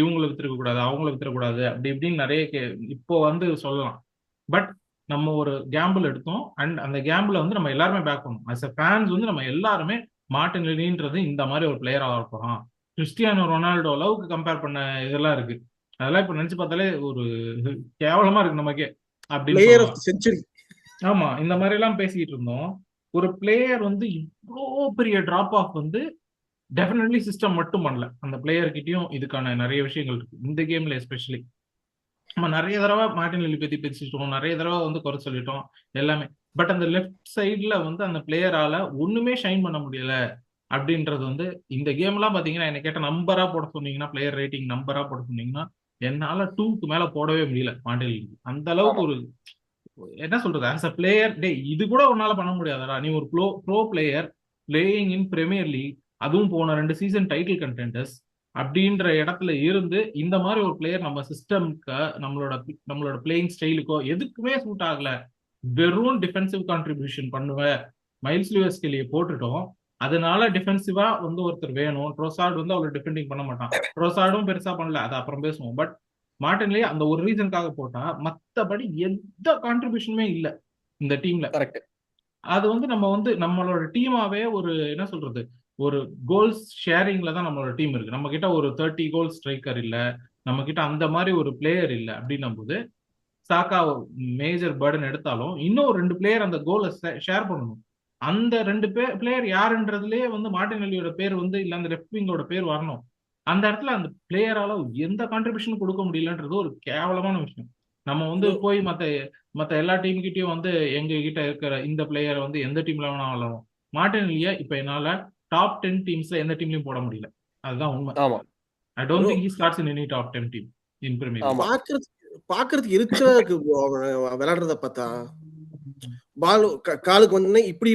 இவங்களை வித்திருக்க கூடாது, அவங்கள வித்திரக்கூடாது, அப்படி இப்படின்னு நிறைய இப்போ வந்து சொல்லலாம். பட் நம்ம ஒரு கேம்பிள் எடுத்தோம். அண்ட் அந்த கேம்பிள வந்து நம்ம எல்லாருமே பேக் பண்ணோம். அஸ் அ ஃபேன்ஸ் வந்து நம்ம எல்லாருமே மார்டினெல்லின்றது இந்த மாதிரி ஒரு பிளேயரா இருப்போம். கிறிஸ்டியானோ ரொனால்டோ அளவுக்கு கம்பேர் பண்ண இதெல்லாம் இருக்கு. அதெல்லாம் இப்ப நினைச்சு பார்த்தாலே ஒரு கேவலமா இருக்கு நமக்கே அப்படின்னு. செஞ்சுரி. ஆமா, இந்த மாதிரி எல்லாம் பேசிட்டு இருந்தோம். ஒரு பிளேயர் வந்து இவ்வளோ பெரிய டிராப் ஆஃப் வந்து டெஃபினெட்லி சிஸ்டம் மட்டும் பண்ணல. அந்த பிளேயர் கிட்டயும் இதுக்கான நிறைய விஷயங்கள் இருக்கு இந்த கேம்ல எஸ்பெஷலி. நம்ம நிறைய தடவை மார்டினெல்லி பத்தி பேசிட்டோம், நிறைய தடவை வந்து குறை சொல்லிட்டோம் எல்லாமே. பட் அந்த லெஃப்ட் சைட்ல வந்து அந்த பிளேயரால ஒண்ணுமே ஷைன் பண்ண முடியல அப்படின்றது வந்து இந்த கேம் எல்லாம் பாத்தீங்கன்னா, என்ன கேட்ட நம்பரா போட சொன்னீங்கன்னா, பிளேயர் ரேட்டிங் நம்பரா போட சொன்னீங்கன்னா, என்னால 2க்கு மேல போடவே முடியல மார்டினெல்லி. அந்த அளவுக்கு ஒரு என்ன சொல்றது, ஆஸ் அ பிளேயர் டே இது கூட உன்னால பண்ண முடியாதடா. நீ ஒரு bro player playing in premier league, அதுவும் போன 2 சீசன் டைட்டில் கண்டெண்டர்ஸ் அப்படின்ற இடத்துல இருந்து இந்த மாதிரி ஒரு பிளேயர் நம்ம சிஸ்டம்க்கு நம்மளோட பிளேயிங் ஸ்டைலுக்கோ எதுக்குமே சூட் ஆகல. வெறும் டிஃபென்சிவ் கான்ட்ரிபியூஷன் பண்ணுவேன், மைல்ஸ் லூயிஸ் ஸ்கெல்லியை போட்டுட்டோம். அதனால டிஃபென்சிவா வந்து ஒருத்தர் வேணும். ட்ரோசார்ட் வந்து அவ்வளவு டிஃபெண்டிங் பண்ண மாட்டான். ட்ரோசார்டும் பெருசா பண்ணல, அதை அப்புறம் பேசுவோம். பட் மார்டினெல்லி அந்த ஒரு ரீசனுக்காக போட்டா, மத்தபடி எந்த கான்ட்ரிபியூஷனுமே இல்ல இந்த டீம்ல. கரெக்ட். அது வந்து நம்ம வந்து நம்மளோட டீமாவே ஒரு என்ன சொல்றது, ஒரு கோல்ஸ் ஷேரிங்ல தான் நம்மளோட டீம் இருக்கு. நம்ம கிட்ட ஒரு 30 கோல் ஸ்ட்ரைக்கர் இல்ல, நம்ம கிட்ட அந்த மாதிரி ஒரு பிளேயர் இல்ல. அப்படின்னும் போது சாக்கா மேஜர் பர்டன் எடுத்தாலும் இன்னும் 2 பிளேயர் அந்த கோலை ஷேர் பண்ணணும். அந்த 2 பிளேயர் யாருன்றதுலயே வந்து மார்டினெல்லியோட பேர் வந்து இல்ல அந்த லெஃப்ட் விங்கோட பேர் வரணும். அந்த இடத்துல அந்த பிளேயரால எந்த கான்ட்ரிபியூஷன் கொடுக்க முடியலன்றது ஒரு கேவலமான விஷயம். நம்ம வந்து போய் மத்த எல்லா டீம் கிட்டயும் வந்து எங்க கிட்ட இருக்கிற இந்த பிளேயர் வந்து எந்த டீம்ல வேணா வரலாம். மார்டினெல்லிய இப்ப என்னால டாப் 10 டீம்ஸ்ல எந்த டீம்லயும் போட முடியல. அதுதான் உண்மை. ஆமா, I don't think he starts in any top 10 team in premier league. பாக்குறதுக்கு எரிச்சலா இருக்கு விளையாடுறத பார்த்தா. பால் காலுக்கு வந்து இப்படி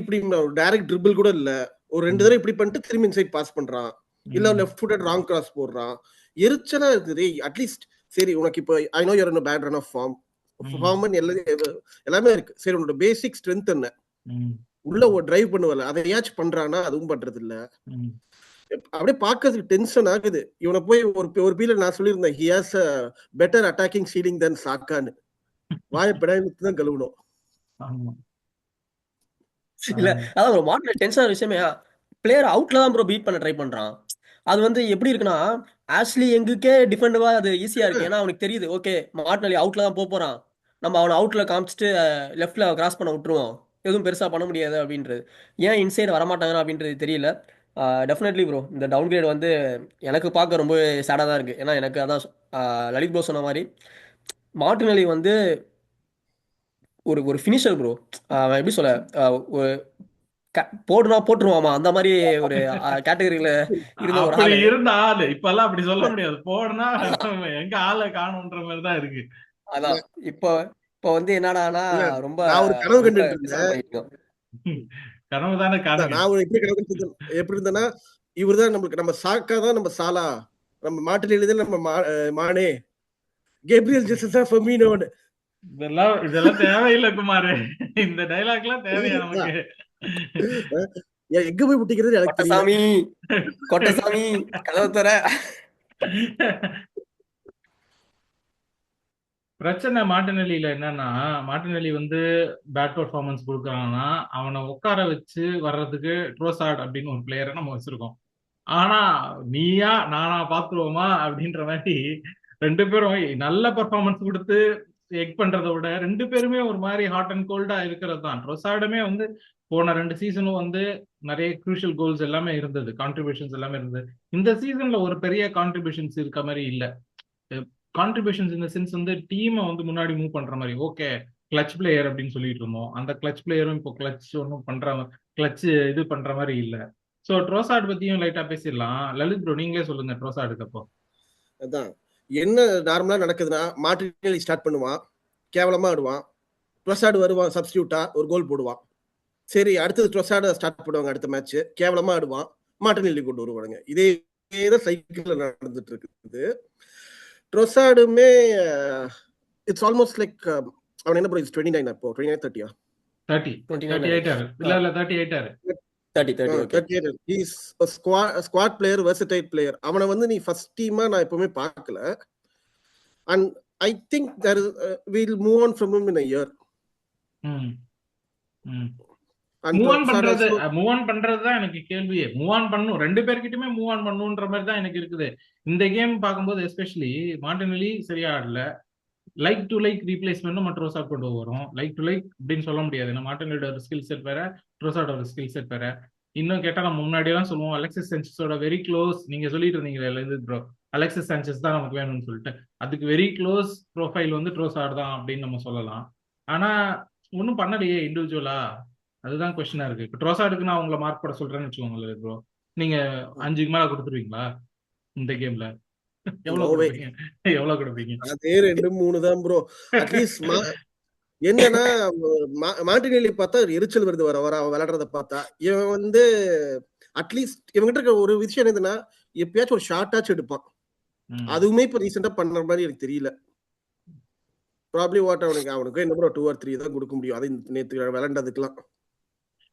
டைரக்ட் ட்ரிபிள் கூட இல்ல, ஒரு 2 தடவை இப்படி பண்ணிட்டு திரும்பி இன்சைட் பாஸ் பண்றான், இல்ல லெஃப்ட் ஃபுட்டட் ராங் கிராஸ் போடுறான். எரிச்சலா இருக்குது. அட்லீஸ்ட் சரி உனக்கு இப்போ I know you're in bad run of form form எல்லாமே இருக்கு. சரி உன்னோட பேசிக் ஸ்ட்ரென்த் என்ன? உள்ள டிரைவ் பண்ணுவல அதையாச்சும் பண்றானா? அதுவும் பண்றது இல்ல. அப்படியே பார்க்கறதுக்கு டென்ஷன் ஆகுது. இவனை போய் ஒரு பீரியட் நான் சொல்லியிருந்தேன், he has a better attacking ceiling than சாக்கான்னு. வாயை பிடாய்த்து தான் கழுவணும். இல்ல அதான் ஒரு மார்ட்னெலி டென்ஷனான விஷயமே பிளேயர் அவுட்ல தான் ப்ரோ பீட் பண்ண ட்ரை பண்றான். அது வந்து எப்படி இருக்குன்னா ஆஷ்லி எங்குக்கே டிஃபெண்டவா அது ஈஸியா இருக்கு. ஏன்னா அவனுக்கு தெரியுது ஓகே மார்ட்னெலி அவுட்ல தான் போறான், நம்ம அவனை அவுட்ல காமிச்சிட்டு லெஃப்ட்ல கிராஸ் பண்ண விட்டுருவோம், எதுவும் பெருசா பண்ண முடியாது அப்படின்றது. ஏன் இன்சைடு வரமாட்டாங்க அப்படின்றது தெரியல. டெஃபினெட்லி ப்ரோ இந்த டவுன் கிரேட் வந்து எனக்கு பார்க்க ரொம்ப சேடாக தான் இருக்கு. ஏன்னா எனக்கு அதான் லலித் ப்ரோ சொன்ன மாதிரி மார்டினெலி வந்து ஒரு ஒரு ஃபினிஷர் ப்ரோ. எப்படி சொல்ல ஒரு போடுனா போட்டுருவாமா அந்த மாதிரி ஒரு கேட்டகரியில இருந்த ஒரு அப்படி ஆளு. இருந்த ஆளு இப்பெல்லாம் அப்படி சொல்ல முடியாது. போடுனா எங்க ஆளை காணும்ன்ற மாதிரி தான் இருக்கு. அதான் இப்போ இப்போ வந்து என்னடானா இல்ல ரொம்ப நான் ஒரு கனவு ரொம்ப கண்டுட்டு இருந்தேன். டிசப்பாயிண்ட் பண்ணிருக்கோம். கனவு தானே காணுங்க. நான் ஒரு எப்படி கனவு கண்டுட்டு எப்படி இருந்தேன்னா, இவர்தான் நம்மளுக்கு நம்ம சாக்கா தான் நம்ம சாலா, நம்ம மாட்டில் எழுதி நம்ம மானே, கேப்ரியல் ஜெசஸா ஃபெர்மினோன்னு. இதெல்லாம் தேவையில்லை குமார். இந்த டைலாக் எல்லாம் தேவையா நமக்கு? எங்க போய் முட்டிக்கிறது எனக்கு தெரியல. கொட்டசாமி கொட்டசாமி கதவை தர. பிரச்சனை மார்டினெல்லியில என்னன்னா, மார்டினெல்லி வந்து பேட் பர்ஃபார்மன்ஸ் கொடுக்குறான்னா அவனை உட்கார வச்சு வர்றதுக்கு ட்ரோசார்ட் அப்படின்னு ஒரு பிளேயரை நம்ம வச்சிருக்கோம். ஆனா நீயா நானா பாத்துருவோமா அப்படின்ற மாதிரி ரெண்டு பேரும் நல்ல பர்ஃபார்மன்ஸ் கொடுத்து எக் பண்றதை விட ரெண்டு பேருமே ஒரு மாதிரி ஹாட் அண்ட் கோல்டா இருக்கிறது தான். ட்ரோசார்டுமே வந்து போன 2 சீசனும் வந்து நிறைய குரூஷியல் கோல்ஸ் எல்லாமே இருந்தது, கான்ட்ரிபியூஷன்ஸ் எல்லாமே இருந்தது. இந்த சீசன்ல ஒரு பெரிய கான்ட்ரிபியூஷன்ஸ் இருக்க மாதிரி இல்ல. கான்ட்ரிபியூஷன்ஸ் இந்த சென்ஸ் வந்து டீமை வந்து முன்னாடி மூவ் பண்ற மாதிரி. ஓகே கிளச் பிளேயர் அப்படின்னு சொல்லிட்டு இருந்தோம், அந்த கிளச் பிளேயரும் இப்போ கிளச் ஒன்றும் பண்ற கிளச் இது பண்ற மாதிரி இல்ல. சோ ட்ரோசார்ட் பத்தியும் லைட்டா பேசிடலாம். லலித் ப்ரோ நீங்களே சொல்லுங்க ட்ரோசார்டுக்கு. அப்போ அதான் என்ன நார்மலா நடக்குதுன்னா, மார்டினெல்லி ஸ்டார்ட் பண்ணுவான், கேவலமா ஆடுவான், ட்ரோசார்டு வருவான் சப்ஸ்டியூட்டா ஒரு கோல் போடுவான். சரி அடுத்தது ட்ரோசார்டு ஸ்டார்ட் பண்ணுவாங்க, அடுத்த மேட்ச் கேவலமா ஆடுவான், மார்டினெல்லி கொண்டு வருவாங்க. இதே தான் சைக்கிள்ல நடந்துட்டு இருக்குது. ட்ரோசார்டுமே இட்ஸ் ஆல்மோஸ்ட் லைக் அவன் என்ன ப்ரோ 29 அப்போ 29 30 38 இல்ல 38 30 is squad player, versatile player. அவனை வந்து நீ ஃபர்ஸ்ட் டீமா நான் எப்பவுமே பார்க்கல. And I think there will move on from him in a year. Move on பண்றது தான் எனக்கு கேள்வியே. மூவ் ஆன் பண்ணும், ரெண்டு பேர்கிட்டயுமே மூவ் ஆன் பண்ணுன்ற மாதிரி தான் எனக்கு இருக்குது. இந்த கேம் பார்க்கும்போது எஸ்பெஷலி மார்டினெல்லி சரியா ஆடல. லைக் டு லைக் ரீப்ளேஸ்மெண்ட் நம்ம ட்ரோசார்ட் கொண்டு வரும். லைக் டு லைக் அப்படின்னு சொல்ல முடியாது. நம்ம மார்டினெல்லியோட ஒரு ஸ்கில் செட் வேற, ட்ரோசார்டோட ஸ்கில் செட் வேற. இன்னும் கேட்டா நம்ம முன்னாடி எல்லாம் சொல்லுவோம் அலெக்சிஸ் சாnchez-ஓட வெரி க்ளோஸ். நீங்க சொல்லிட்டு இருந்தீங்களே இது ப்ரோ, அலெக்சிஸ் சாnchez தான் நமக்கு வேணும்னு சொல்லிட்டு, அதுக்கு வெரி க்ளோஸ் ப்ரொஃபைல் வந்து ட்ரோசார்ட் தான் அப்படின்னு நம்ம சொல்லலாம். ஆனா ஒன்றும் பண்ணலையே இண்டிவிஜுவலா, அதுதான் கொஸ்டினா இருக்கு. இப்போ ட்ரோசார்டுக்கு நான் உங்களை மார்க் போட சொல்றேன்னு வச்சுக்கோங்களேன் ப்ரோ, நீங்க 5க்கு மேல கொடுத்துருவீங்களா இந்த கேம்ல? எவ்வளவு கொடுப்பீங்க? அதே 2-3 தான் ப்ரோ. அட்லீஸ்ட் என்னன்னா மார்டினெல்லி பார்த்தா எரிச்சல் வருது வர வர அவன் விளையாடுறத பார்த்தா. இவன் வந்து அட்லீஸ்ட் இவங்கிட்ட இருக்க ஒரு விஷயம் என்னதுன்னா, எப்பயாச்சும் ஒரு ஷார்ட்டாச்சும் எடுப்பான். அதுவுமே இப்ப ரீசெண்டா பண்ற மாதிரி எனக்கு தெரியல. ப்ராப்ளி வாட் அவனுக்கு என்ன ப்ரோ 2 or 3 தான் கொடுக்க முடியும். அது நேத்து விளையாண்டதுக்கெல்லாம்.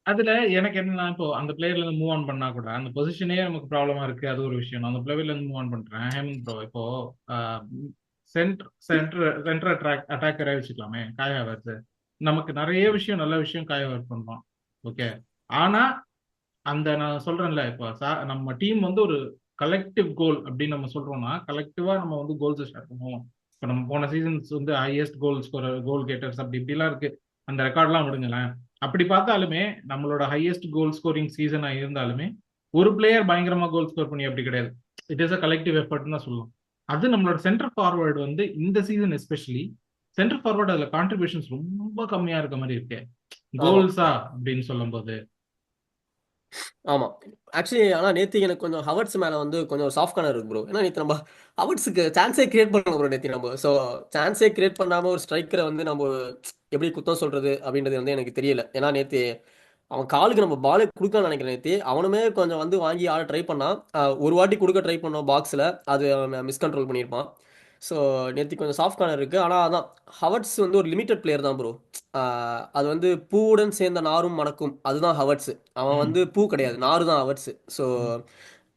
அதுல எனக்கு என்னன்னா, இப்போ அந்த பிளேயர்ல இருந்து மூவ் ஆன் பண்ணா கூட அந்த பொசிஷனே நமக்கு ப்ராப்ளமா இருக்கு. அது ஒரு விஷயம். அந்த பிளேயர்ல இருந்து மூவ் ஆன் பண்றேன். ஹேமந்த் ப்ரோ இப்போ சென்டர் அட்டாக்கரே வச்சுக்கலாமே, காய் ஹாவர்ட்ஸ். நமக்கு நிறைய விஷயம் நல்ல விஷயம் காய் ஹாவர்ட்ஸ் பண்றோம். ஓகே, ஆனா அந்த நான் சொல்றேன்ல இப்போ நம்ம டீம் வந்து ஒரு கலெக்டிவ் கோல் அப்படின்னு நம்ம சொல்றோம்னா, கலெக்டிவா நம்ம வந்து கோல்ஸ் ஸ்டார்ட் பண்ணுவோம். இப்போ நம்ம போன சீசன்ஸ் வந்து ஹையஸ்ட் கோல் ஸ்கோரர், கோல் கெட்டர்ஸ் அப்படி இப்படிலாம் இருக்கு. அந்த ரெக்கார்ட்லாம் விடுங்களேன். அப்படி பார்த்தாலுமே நம்மளோட ஹையஸ்ட் கோல் ஸ்கோரிங் சீசனா இருந்தாலுமே ஒரு பிளேயர் பயங்கரமா கோல் ஸ்கோர் பண்ணி அப்படி கிடையாது. It is a collective effort தான் சொல்லலாம். அது நம்மளோட சென்டர் ஃபார்வர்டு வந்து இந்த சீசன் எஸ்பெஷலி சென்டர் ஃபார்வர்டு அதுல கான்ட்ரிபியூஷன்ஸ் ரொம்ப கம்மியா இருக்க மாதிரி இருக்கு கோல்ஸா அப்படின்னு சொல்லும் போது. ஆமா ஆக்சுவலி ஆனா நேத்து எனக்கு கொஞ்சம் ஹவர்ட்ஸ் மேல வந்து கொஞ்சம் சாஃப்ட் கார்னர் இருக்கு ப்ரோ. ஏன்னா நேத்து நம்ம ஹவர்ட்ஸுக்கு சான்ஸே கிரியேட் பண்ணலாம் ப்ரோ நேத்து நம்ம. ஸோ சான்ஸே கிரியேட் பண்ணாம ஒரு ஸ்ட்ரைக்கரை வந்து நம்ம எப்படி குத்தம் சொல்றது அப்படின்றது வந்து எனக்கு தெரியல. ஏன்னா நேத்து அவன் காலுக்கு நம்ம பாலே கொடுக்கலாம்னு நினைக்கிறேன். நேற்று அவனுமே கொஞ்சம் வந்து வாங்கி ஆட ட்ரை பண்ணான். ஒரு வாட்டி கொடுக்க ட்ரை பண்ணோம் பாக்ஸில், அது அவன் மிஸ்கண்ட்ரோல் பண்ணியிருப்பான். ஸோ நேற்று கொஞ்சம் சாஃப்ட் கார்னர் இருக்குது. ஆனால் அதான் ஹவர்ட்ஸ் வந்து ஒரு லிமிட்டட் பிளேயர் தான் ப்ரோ. அது வந்து பூவுடன் சேர்ந்த நாரும் மணக்கும், அதுதான் ஹவர்ட்ஸ். அவன் வந்து பூ கிடையாது, நாறு தான் ஹவர்ட்ஸ். ஸோ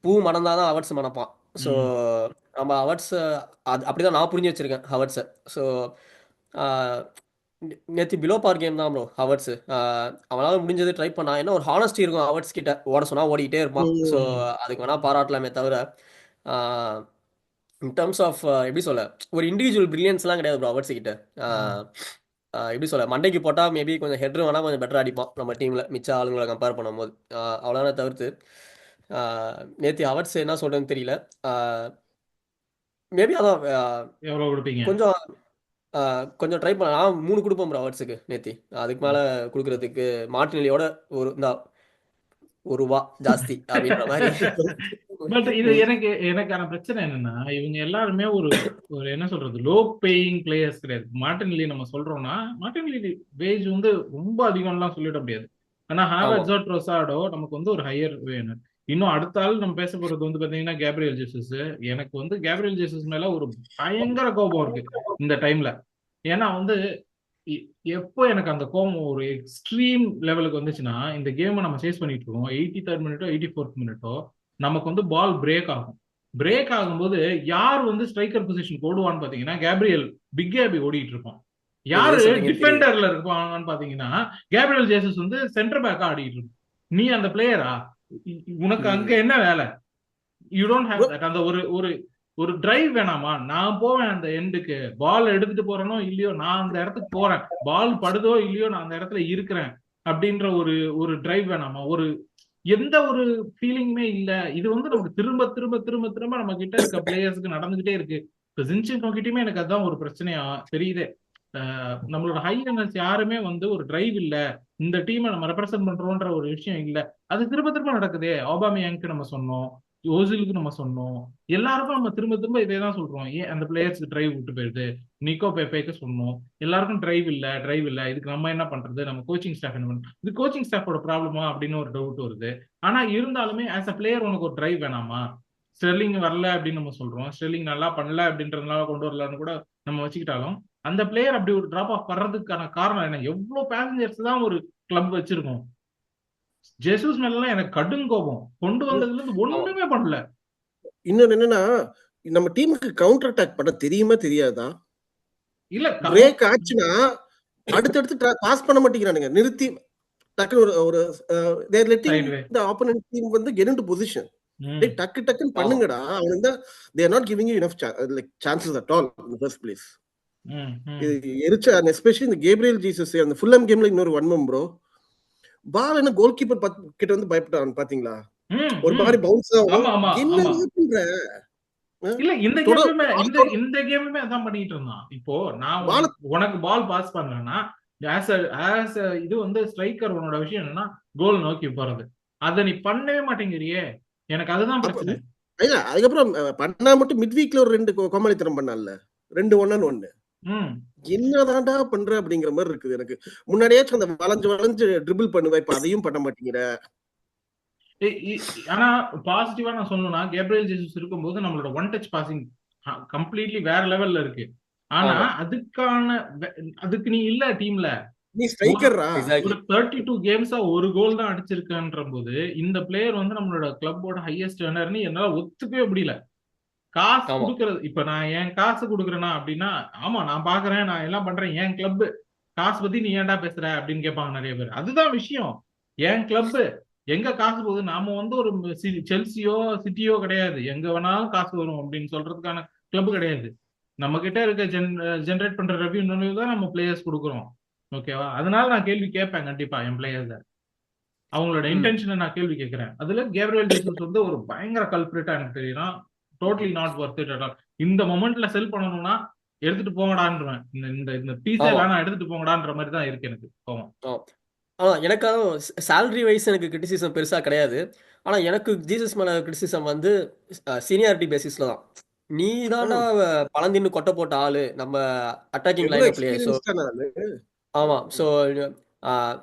பூ மணந்தாதான் தான் ஹவர்ட்ஸ் மணப்பான். ஸோ நம்ம ஹவர்ட்ஸ் அது அப்படிதான் நான் புரிஞ்சு வச்சிருக்கேன் ஹவர்ட்ஸை. ஸோ நேற்று பிலோ பார் கேம் தான் ப்ரோ ஹவர்ட்ஸ். அவனால் முடிஞ்சது ட்ரை பண்ணான். என்ன ஒரு ஹானஸ்டி இருக்கும் ஹவர்ட்ஸ் கிட்ட, ஓட சொன்னால் ஓடிக்கிட்டே இருப்பான். ஸோ அதுக்கு வேணால் பாராட்டலாமே தவிர இன் டர்ம்ஸ் ஆஃப் எப்படி சொல்ல, ஒரு இண்டிவிஜுவல் பிரில்லியன்ஸ்லாம் கிடையாது ப்ரோ ஹவர்ட்ஸ் கிட்ட. எப்படி சொல்ல, மண்டைக்கு போட்டால் மேபி கொஞ்சம் ஹெட்ரு வேணால் கொஞ்சம் பெட்டராக அடிப்பான் நம்ம டீமில் மிச்ச ஆளுங்களை கம்பேர் பண்ணும்போது. அவ்வளோதானே தவிர்த்து நேற்று ஹவர்ட்ஸ் என்ன சொல்கிறேன்னு தெரியல. மேபி அதான் எவ்வளவு கொடுப்பீங்க? கொஞ்சம் கொஞ்சம் ட்ரை பண்ண. நான் 3 கொடுப்போம் ப்ரோ ஹவர்ட்ஸுக்கு நேத்தி. அதுக்கு மேலே கொடுக்குறதுக்கு மார்டினெல்லியோட ஒரு இந்த ஒரு ரூபா ஜாஸ்தி அப்படின்ற மாதிரி. பட் இது எனக்கான பிரச்சனை என்னன்னா, இவங்க எல்லாருமே ஒரு ஒரு என்ன சொல்றது, லோ பேயிங் பிளேயர்ஸ் கிடையாது. மார்டினெல்லி நம்ம சொல்றோம்னா, மார்டினெல்லி வேஜ் வந்து ரொம்ப அதிகம்லாம் சொல்லிட முடியாது. ஆனா ஹாவர்ட்ஸோ ட்ரோசார்டோ நமக்கு வந்து ஒரு ஹையர் வேணும். இன்னும் அடுத்த ஆள் நம்ம பேச போறது வந்து பாத்தீங்கன்னா கேப்ரியல் ஜெசஸ். எனக்கு வந்து கேப்ரியல் ஜெசஸ் மேல ஒரு பயங்கர கோபம் இருக்கு இந்த டைம்ல. ஏன்னா வந்து எப்போ எனக்கு அந்த கோபம் ஒரு எக்ஸ்ட்ரீம் லெவலுக்கு வந்துச்சுன்னா, இந்த கேமை நம்ம சேஸ் பண்ணிட்டு இருக்கோம், 83rd மினிட்டோ 84th மினிட்டோ நமக்கு வந்து பால் பிரேக் ஆகும். பிரேக் ஆகும்போது யார் வந்து ஸ்ட்ரைக்கர் பொசிஷன் ஓடுவான்னு பாத்தீங்கன்னா கேப்ரியல் பிக் கேபி ஓடிட்டு இருப்பான். யாரு டிஃபெண்டர்ல இருப்பாங்கன்னு பாத்தீங்கன்னா கேப்ரியல் ஜேசஸ் வந்து சென்டர் பேக்கா ஆடிட்டு இருக்கும். நீ அந்த பிளேயரா? உனக்கு அங்க என்ன வேலை? You don't have that. அந்த ஒரு ஒரு ஒரு டிரைவ் வேணாமா? நான் போவேன் அந்த எண்டுக்கு, பால் எடுத்துட்டு போறேனோ இல்லையோ நான் அந்த இடத்துக்கு போறேன், பால் படுதோ இல்லையோ நான் அந்த இடத்துல இருக்கிறேன் அப்படின்ற ஒரு ஒரு டிரைவ் வேணாமா? ஒரு எந்த ஒரு ஃபீலிங்குமே இல்ல. இது வந்து நமக்கு திரும்ப திரும்ப திரும்ப திரும்ப நம்ம கிட்ட இருக்க பிளேயர்ஸ்க்கு நடந்துகிட்டே இருக்கு. இப்ப ஜின்சென்கோ கிட்டயுமே எனக்கு அதுதான் ஒரு பிரச்சனையா தெரியுது. நம்மளோட ஹை ரன்னர்ஸ் யாருமே வந்து ஒரு டிரைவ் இல்ல, இந்த டீமை நம்ம ரெப்ரசென்ட் பண்றோம்ன்ற ஒரு விஷயம் இல்ல. அது திரும்ப திரும்ப நடக்குதே. ஆபாமியாங்க்கு நம்ம சொன்னோம், ஓசிலுக்கு நம்ம சொன்னோம், எல்லாருக்கும் நம்ம திரும்ப திரும்ப இதே தான் சொல்றோம். ஏன் அந்த பிளேயர்ஸ்க்கு டிரைவ் விட்டு போயிடுது? நிக்கோ பெப்பேக்கு சொன்னோம், எல்லாருக்கும் டிரைவ் இல்ல டிரைவ் இல்ல, இதுக்கு நம்ம என்ன பண்றது, நம்ம கோச்சிங் ஸ்டாஃப் என்ன பண்றது? இது கோச்சிங் ஸ்டாஃபோட ப்ராப்ளமா அப்படின்னு ஒரு டவுட் வருது. ஆனா இருந்தாலுமே ஆஸ் அ பிளேயர் உனக்கு ஒரு டிரைவ் வேணாமா? ஸ்டெர்லிங் வரல அப்படின்னு நம்ம சொல்றோம், ஸ்டெர்லிங் நல்லா பண்ணல அப்படின்றதுனால கொண்டு வரலான்னு கூட நம்ம வச்சுக்கிட்டாலும், அந்த பிளேயர் அப்படி ஒரு டிராப் ஆஃப் வர்றதுக்கான காரணம் என்ன? எவ்வளவு பேசஞ்சர்ஸ் தான் ஒரு கிளப் வச்சிருக்கோம். ஜெசூஸ் மேல எனக்கு கடும் கோபம். கொண்டு வந்ததுல இருந்து ஒண்ணுமே பண்ணல. இன்னொன்னு என்னன்னா, நம்ம டீமுக்கு கவுண்டர் அட்டாக் பண்ண தெரியுமா தெரியாதா? இல்ல பிரேக் ஆச்சுன்னா அடுத்தடுத்து பாஸ் பண்ண மாட்டேங்கிறானுங்க. நிறுத்தி டக்குனு ஒரு ஒரு தேர் லெட்டிங் தி ஆப்போனன்ட் டீம் வந்து கெட் இன்டு பொசிஷன். டேய் டக்கு டக்குன்னு பண்ணுங்கடா. அவங்க they are not giving you enough like chances at all in the first place. இது எரிச்ச எஸ்பெஷலி இந்த கேப்ரியல் ஜீசஸ் அந்த ஃபுல்லம் கேம்ல இன்னொரு வன்மம் ப்ரோ. பால் என்ன கோல் கீப்பர் கிட்ட வந்து பயப்பட்டான் பாத்தீங்களா? ஒரு மாதிரி பவுன்ஸ் ஆகும். என்ன பண்ற? இல்ல இந்த கேமுமே அதான் பண்ணிட்டு இருந்தான். இப்போ நான் உனக்கு பால் பாஸ் பண்றேன்னா இது வந்து ஸ்ட்ரைக்கர் உன்னோட விஷயம் என்னன்னா கோல் நோக்கி போறது. அத நீ பண்ணவே மாட்டேங்கிறியே. எனக்கு அதுதான் பிரச்சனை. இல்ல அதுக்கப்புறம் பண்ணா மட்டும் மிட் வீக்ல ஒரு 2 கோமாளித்தனம் பண்ணான்ல, 2 1-1. என்னதான்டா பண்ற அப்படிங்கிற மாதிரி இருக்குது எனக்கு. முன்னாடியே அந்த வளைஞ்சு ட்ரிபிள் பண்ணுவேன், இப்ப அதையும் பண்ண மாட்டேங்கிற. ஆனா பாசிட்டிவா நான் சொல்லணும்னா கேப்ரியல் ஜீசஸ் இருக்கும்போது நம்மளோட ஒன் டச் பாசிங் கம்ப்ளீட்லி வேற லெவல்ல இருக்கு. ஆனா அதுக்கு நீ இல்ல டீம்ல. நீ ஸ்ட்ரைக்கர்ரா. ஒரு 32 கேம்ஸா ஒரு கோல் தான் அடிச்சிருக்கன்ற போது இந்த பிளேயர் வந்து நம்மளோட கிளப்போட ஹையஸ்ட் ரன்னர்னு என்னால ஒத்துக்கவே முடியல. காசு கொடுக்கறது, இப்ப நான் என் காசு கொடுக்குறேன்னா அப்படின்னா, ஆமா நான் பாக்குறேன், நான் எல்லாம் பண்றேன், என் கிளப் காசு பத்தி நீ ஏன்டா பேசுற அப்படின்னு கேட்பாங்க நிறைய பேர். அதுதான் விஷயம். என் கிளப் எங்க காசு போகுது? நாம வந்து ஒரு செல்சியோ சிட்டியோ கிடையாது, எங்க வேணாலும் காசு வரும் அப்படின்னு சொல்றதுக்கான கிளப் கிடையாது. நம்ம கிட்ட இருக்க ஜென்ரேட் பண்ற ரெவன்யூ தான் நம்ம பிளேயர்ஸ் கொடுக்குறோம். ஓகேவா? அதனால நான் கேள்வி கேட்பேன் கண்டிப்பா என் பிளேயர்ஸ. அவங்களோட இன்டென்ஷனை நான் கேள்வி கேட்கிறேன். அதுல கேப்ரியல் ஜீசஸ் வந்து ஒரு பயங்கர கல்பிரிட்டா எனக்கு தெரியும். Totally not Worth it at all. இந்த மொமெண்ட்ல செல் பண்ணணும்னா எடுத்துட்டு போங்கடான்றேன். இந்த பீஸே வேணா எடுத்துட்டு போங்கடான்ற மாதிரி தான் இருக்கு எனக்கு கோவம். எனக்காக சேலரி வைஸ் எனக்கு கிரிட்டிசிசம் பெருசாக கிடையாது. ஆனால் எனக்கு ஜீசஸ் மேலே கிரிட்டிசிசம் வந்து சீனியாரிட்டி பேசிஸில் தான். நீ தான்டா பழந்தின்னு கொட்டை போட்ட ஆளு நம்ம அட்டாக்கிங் லைன் பிளேயர். ஸோ ஆமாம். ஸோ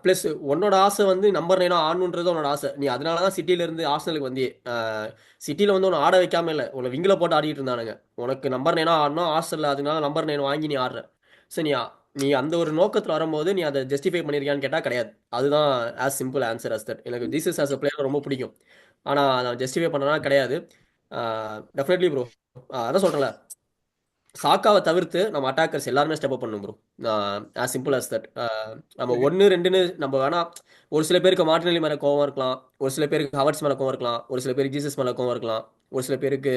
ப்ளஸ் உன்னோட ஆசை வந்து நம்பர் 9 ஆடணுன்றது உன்னோட ஆசை. நீ அதனால தான் சிட்டியிலேருந்து ஆர்சனலுக்கு வந்தியே. சிட்டியில் வந்து உன்னை ஆட வைக்காம இல்லை, உன்னை விங்கில் போட்டு ஆடிட்டு இருந்தானுங்க. உனக்கு நம்பர் 9 ஆடணும் ஆர்சனல், அதனால நம்பர் 9 வாங்கி நீ ஆடுற. ஸோ நீ அந்த ஒரு நோக்கத்தில் வரும்போது நீ அதை ஜஸ்டிஃபை பண்ணியிருக்கியான்னு கேட்டால் கிடையாது. அதுதான் as simple answer as that. எனக்கு ஜீசஸ் ஆஸ் அ பிளேயர் ரொம்ப பிடிக்கும், ஆனால் நான் ஜஸ்டிஃபை பண்ணனா கிடையாது. Definitely bro. அதான் சொல்கிறேன்ல, சாக்காவை தவிர்த்து நம்ம அட்டாக்கர்ஸ் எல்லாருமே ஸ்டெப் அப் பண்ணும் bro. As simple as that. நம்ம 1-2ன்னு நம்ம வேணா, ஒரு சில பேருக்கு மார்டினெல்லி மேலே கோவம் இருக்கலாம், ஒரு சில பேருக்கு ஹவர்ட்ஸ் மேலே கோவம் இருக்கலாம், ஒரு சில பேருக்கு ஜீசஸ் மேலே கோவம் இருக்கலாம், ஒரு சில பேருக்கு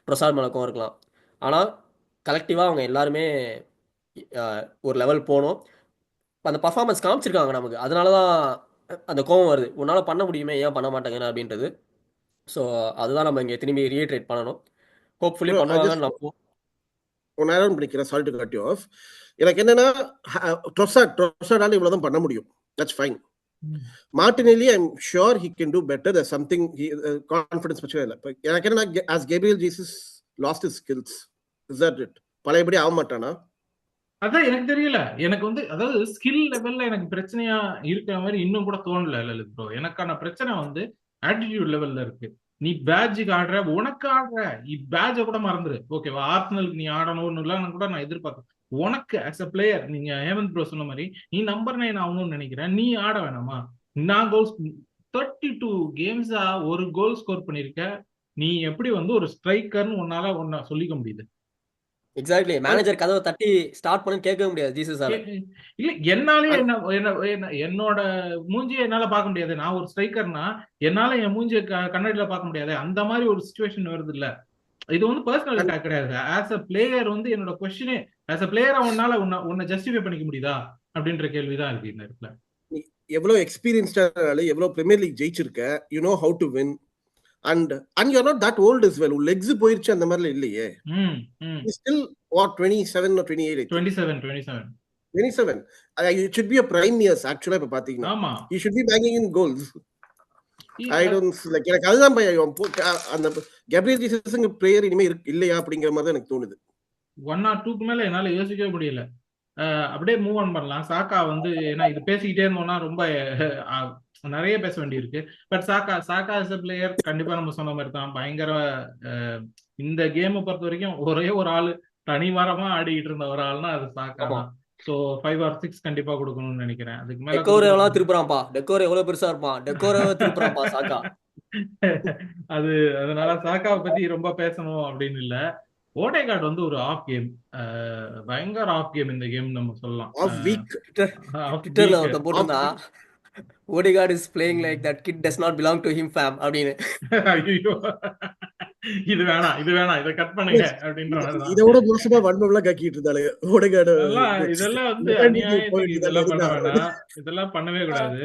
ப்ரொசாட் மேலே கோவம் இருக்கலாம். ஆனால் கலெக்டிவாக அவங்க எல்லாருமே ஒரு லெவல் போகணும். அந்த பர்ஃபார்மன்ஸ் காமிச்சிருக்காங்க நமக்கு, அதனால தான் அந்த கோவம் வருது. உன்னால் பண்ண முடியுமே, ஏன் பண்ண மாட்டேங்கன்னு அப்படின்றது. ஸோ அதுதான் நம்ம இங்கே திரும்பி ரீட்ரேட் பண்ணணும். ஹோப்ஃபுல்லி ப்ரோ பண்ணுவாங்கன்னு நம்புவோம். ஒன் நேரம் பண்ணிக்கிறேன், சால்ட் கட் யூ ஆஃப். எனக்கு என்னன்னா, ட்ரொசாடால இவ்வளவுதான் பண்ண முடியும், that's fine. Martinelli I'm sure he can do better. There something confidence பிரச்சனை இல்லை. இப்போ எனக்கு என்னன்னா, as Gabriel Jesus lost his skills, is that it? பழையபடி ஆக மாட்டானா? அதான் எனக்கு தெரியல. எனக்கு வந்து அதாவது ஸ்கில் லெவல்ல எனக்கு பிரச்சனையா இருக்கிற மாதிரி இன்னும் கூட தோணல லலித் ப்ரோ. எனக்கான பிரச்சனை வந்து ஆட்டிடியூட் லெவல்ல இருக்கு. நீ பேட்ஜுக்கு ஆடுற, உனக்கு ஆடுற, நீ பேட்ஜை கூட மறந்துரு. ஓகேவா, ஆர்சனலுக்கு நீ ஆடணும்னு கூட நான் எதிர்பார்த்தேன். உனக்கு ஆஸ் அ பிளேயர், நீங்க ஹேமந்த் ப்ரோ சொன்ன மாதிரி நீ நம்பர் 9 ஆகணும்னு நினைக்கிறேன், நீ ஆட வேணாமா? நான் கோல்ஸ் 32 கேம்ஸா ஒரு கோல் ஸ்கோர் பண்ணிருக்க. நீ எப்படி வந்து ஒரு ஸ்ட்ரைக்கர்னு உன்ன சொல்லிக்க முடியுது? எக்ஸாக்ட்லி. மேனேஜர் கதவை தட்டி ஸ்டார்ட் பண்ணு கேட்க முடியாது ஜீசஸால. இல்ல, என்னாலே என்னோட மூஞ்சியை என்னால பார்க்க முடியாது. நான் ஒரு ஸ்ட்ரைக்கர்னா என்னால என் மூஞ்சியை கண்ணாடியில பார்க்க முடியாது. அந்த மாதிரி ஒரு சுச்சுவேஷன் வருது இல்ல. இது வந்து பர்சனல் அட்டாக் கிடையாது. ஆஸ் அ பிளேயர் வந்து என்னோட கொஸ்டினே, ஆஸ் அ பிளேயரா உன்னால உன்னை ஜஸ்டிஃபை பண்ணிக்க முடியுதா அப்படின்ற கேள்விதான் இருக்கு இந்த இடத்துல. எவ்வளவு எக்ஸ்பீரியன்ஸ்டால, எவ்வளவு பிரீமியர் லீக் ஜெயிச்சிருக்க, you know how to win. And you're not that old as well. legs போயிருச்சு அந்த மாதிரில இல்லையே. Still what, 27 or 28? 27. It should be a prime years actually. இப்ப பாத்தீங்கன்னா ஆமா, he should be banging in goals. I don't like, எனக்கு அதுதான் பயம். அந்த கேப்ரியல் ஜீசஸ்ங்க பிளேயர் இனிமே இல்லையா அப்படிங்கிற மாதிரி தான் எனக்கு தோணுது. 1 or 2க்கு மேல என்னால யோசிக்கவே முடியல. அப்படியே மூவ் ஆன் பண்ணலாம். சாக்கா வந்து, ஏன்னா இது பேசிக்கிட்டே இருந்தோம்னா ரொம்ப நிறைய பேச வேண்டியிருக்கு. பட் சாக்கா as a பிளேயர் கண்டிப்பா நம்ம சொன்ன மாதிரி தான் பயங்கர. இந்த கேமை பொறுத்த வரைக்கும் ஒரே ஒரு ஆளு தனிவாரமா ஆடிக்கிட்டு இருந்த ஒரு ஆள்னா அது சாக்கா தான். ஸோ 5 or 6 கண்டிப்பா கொடுக்கணும்னு நினைக்கிறேன். அதுக்கு மேல டெக்கோர் எவ்வளவு திருப்புறான்ப்பா, டெக்கோர் எவ்வளவு பெருசா இருப்பான், டெக்கோர் திருப்புறான்ப்பா சாக்கா. அதனால சாக்காவை பத்தி ரொம்ப பேசணும் அப்படின்னு இல்ல. ஓடேகார்ட் வந்து ஒரு ஆஃப் கேம், பயங்கர ஆஃப் கேம் இந்த கேம் நம்ம சொல்லலாம். Off week. ட்விட்டர்ல ஒருத்த போட்டிருந்தா, Odegaard is playing like that kid does not belong to him fame அப்படின்னு. ஐயோ, இது வேணாம் இதை கட் பண்ணுங்க அப்படின்ற. இதோட மோசமா வன்மம்லாம் கக்கிட்டு இருந்தாலே ஓடேகார்ட். இதெல்லாம் வந்து இதெல்லாம் பண்ணவே கூடாது.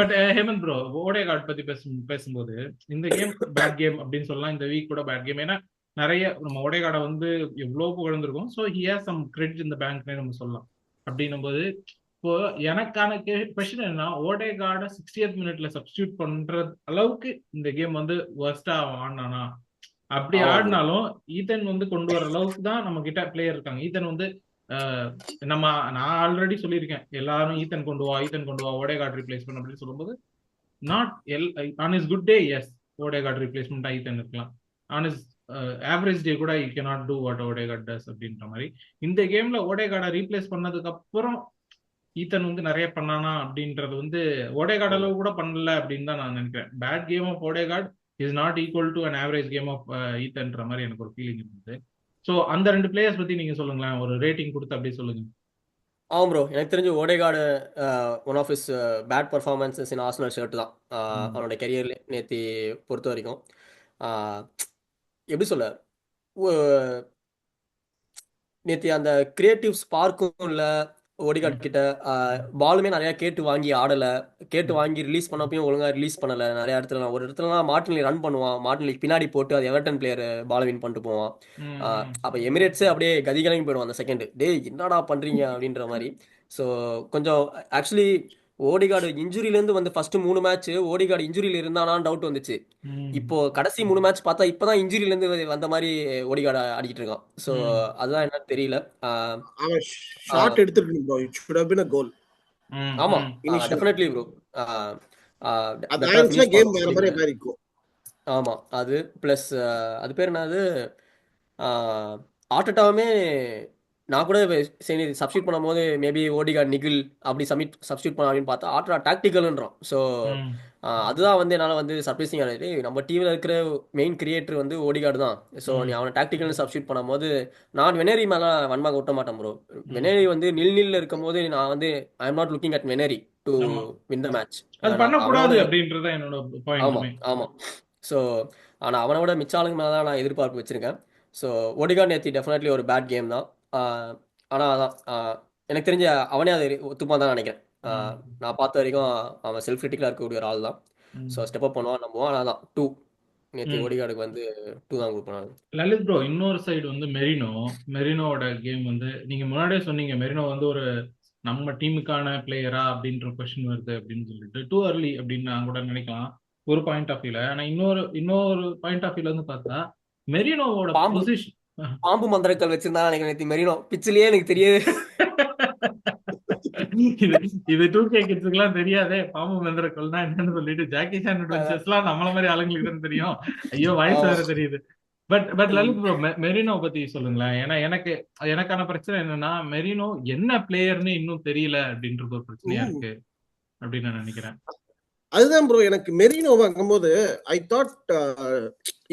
பட் ஹேமந்த் ப்ரோ, ஓடேகார்ட் பத்தி பேசும்போது இந்த கேம் பேட் கேம் அப்படின்னு சொல்லலாம், இந்த வீக் கூட பேட் கேம். ஏன்னா நிறைய நம்ம ஓடேகார்டை வந்து எவ்வளவு புகழ்ந்திருக்கோம். So he has some credit இந்த பேங்க்னே நம்ம சொல்லலாம். அப்படின்னும் போது இப்போ எனக்கான கொஸ்டின் என்ன, ஓடேகார்டை 60th மினிட்ல சப்ஸ்டியூட் பண்ற அளவுக்கு இந்த கேம் வந்து வர்ஸ்டா ஆடினானா? அப்படி ஆடினாலும் ஈத்தன் வந்து கொண்டு வர அளவுக்கு தான் நம்ம கிட்ட பிளேயர் இருக்காங்க. ஈத்தன் வந்து நான் ஆல்ரெடி சொல்லியிருக்கேன், எல்லாரும் ஈத்தன் கொண்டு வா ஓடேகார்ட் ரீப்ளேஸ் பண்ண அப்படின்னு சொல்லும்போது, not on his good day as Odegaard replacement Ethan இருக்கலாம். ஆன் இஸ் ஆவரேஜ் டே கூட you cannot do what Odegaard does அப்படின்ற மாதிரி. இந்த கேம்ல ஓடேகார்டை ரீப்ளேஸ் பண்ணதுக்கு அப்புறம் ஈத்தன் வந்து நிறைய பண்ணானா அப்படின்றது வந்து ஓடேகார்ட் அளவு கூட பண்ணல அப்படின்னு தான் நான் நினைக்கிறேன். Bad game of Odegaard is not equal to an average game of ஈத்தன்ற மாதிரி எனக்கு ஒரு ஃபீலிங் இருந்தது. ஸோ அந்த 2 பிளேயர்ஸ் பத்தி நீங்க சொல்லுங்களேன், ஒரு ரேட்டிங் கொடுத்து அப்படியே சொல்லுங்க. ஆமாம் ப்ரோ, எனக்கு தெரிஞ்சு Odegaard one of his bad performances in Arsenal shirt தான் அவனோட கெரியர்ல நேற்று பொறுத்த வரைக்கும். எப்படி சொல்ல, நேற்று அந்த கிரியேட்டிவ் ஸ்பார்க்கும் இல்லை ஓடிகார்ட் கிட்ட. பாலுமே நிறையா கேட்டு வாங்கி ஆடலை, கேட்டு வாங்கி ரிலீஸ் பண்ணப்பையும் ஒழுங்காக ரிலீஸ் பண்ணலை. நிறைய இடத்துல ஒரு இடத்துலலாம் மார்டினெல்லி ரன் பண்ணுவான், மார்டினெல்லி பின்னாடி போட்டு அது எவர்டன் பிளேயர் பால் வின் பண்ணிட்டு போவான். அப்போ எமிரேட்ஸே அப்படியே கதிகலங்கி போயிடுவான் அந்த செகண்ட். டேய் என்னடா பண்ணுறீங்க அப்படின்ற மாதிரி. ஸோ கொஞ்சம் ஆக்சுவலி ஓடிகார்டு இன்ஜுரியிலேருந்து வந்து ஃபர்ஸ்ட் 3 மேட்ச் ஓடிகார்டு இன்ஜுரியில் இருந்தானான்னு டவுட் வந்துச்சு. இப்போ கடைசி 3 மேட்ச் பார்த்தா இப்போதான் இன்ஜுரியிலேருந்து வந்த மாதிரி ஓடிகார்டு ஆடிக்கிட்டு இருக்கான். ஸோ அதுதான் என்னன்னு தெரியல. ஷாட் எடுத்துருக்கணும் bro, it should have been a goal. ம், ஆமா ம். இனிஷியலா டெஃபினெட்லி ப்ரோ. அது பெட்டரா ஆயிருச்சுன்னா ஃபினிஷ் கேம் பண்ண வேற மாதிரி சொல்லிடுவேன். மாதிரி இருக்கும். ஆமா அது ப்ளஸ் அது பேர் என்னது, ஆர்டெட்டாவுமே நான் கூட சரி சப்ஸ்டியூட் பண்ணும்போது மேபி ஓடிகார்ட் நிகில் அப்படி சப்ஸ்டியூட் பண்ண அப்படின்னு பார்த்தா ஆர்டெட்டா டாக்டிக்கல்ன்றோம். ஸோ ம், அதுதான் வந்து என்னால் வந்து சர்ப்ரைசிங் ஆனது. நம்ம டீமில் இருக்கிற மெயின் கிரியேட்டர் வந்து ஓடிகார்டு தான். ஸோ நீ ம், அவனை டாக்டிக்கல்னு சப்ஸ்டியூட் பண்ணும்போது நான் வெனரி மேலே வன்மாக விட்ட மாட்டேன் ப்ரோ. ம். வெனரி வந்து நில் இருக்கும்போது நான் வந்து I am not looking at வெனரி டு ஆமா. Win the match. அது நான் அவனோட பண்ணக்கூடாது அப்படின்றதுதான் என்னோட ஆமா பாயிண்ட்டுமே. ஆமா. ஸோ ஆனால் அவனை விட மிச்ச ஆளுங்க மேலே தான் நான் எதிர்பார்ப்பு வச்சிருக்கேன். ஸோ ஓடிகார்டு நேற்று டெஃபினெட்லி ஒரு பேட் கேம் தான். ஆனால் அதான் எனக்கு தெரிஞ்ச அவனே அதை ஒத்துப்பான் தான் நினைக்கிறேன். ம், நான் பார்த்த வரைக்கும் அவன் செல்ஃப் கிரிட்டிக்கலாக இருக்கக்கூடிய ஒரு ஆள் தான். ஸோ ம், ஸ்டெப் அப் பண்ணுவான் நம்புவான். ஆனால் தான் டூ நேற்று ம். ஓடிகார்டுக்கு வந்து 2 தான் கொடுப்பாங்க. லலித் ப்ரோ, இன்னொரு சைடு வந்து மெரினோவோட கேம் வந்து நீங்க முன்னாடியே சொன்னீங்க மெரினோ வந்து ஒரு நம்ம டீமுக்கான பிளேயரா அப்படின்ற கொஸ்டின் வருது அப்படின்னு சொல்லிட்டு டூ early அப்படின்னு நான் கூட நினைக்கலாம் ஒரு பாயிண்ட் ஆஃப் வியூல. ஆனா இன்னொரு இன்னொரு பாயிண்ட் ஆஃப் வியூல வந்து பார்த்தா மெரினோவோட பாம்பு பொசிஷன் பாம்பு மந்திரக்கல் வச்சிருந்தா நினைக்கிறேன் நேற்று மெரினோ பிச்சிலேயே எனக்கு தெரியாது. இது இது 2K கிட்ஸுக்குலாம் தெரியாதே பாம்பு மந்திரக்கோள்னா என்னன்னு சொல்லிட்டு ஜாக்கி சான் அட்வென்ச்சர்ஸ்லாம் நம்மள மாதிரி ஆளுங்களுக்கு தானே தெரியும். ஐயோ வாய்ஸ் ஆமா. வேற தெரியுது. பட் லலித் ப்ரோ, மெரினோ பத்தி சொல்லுங்களேன். ஏன்னா எனக்கான பிரச்சனை என்னன்னா மெரினோ என்ன பிளேயர்னு இன்னும் தெரியல அப்படின்றது ஒரு பிரச்சனையா ம். இருக்கு அப்படின்னு நான் நினைக்கிறேன். அதுதான் ப்ரோ, எனக்கு மெரினோ வாங்கும்போது ஐ தாட்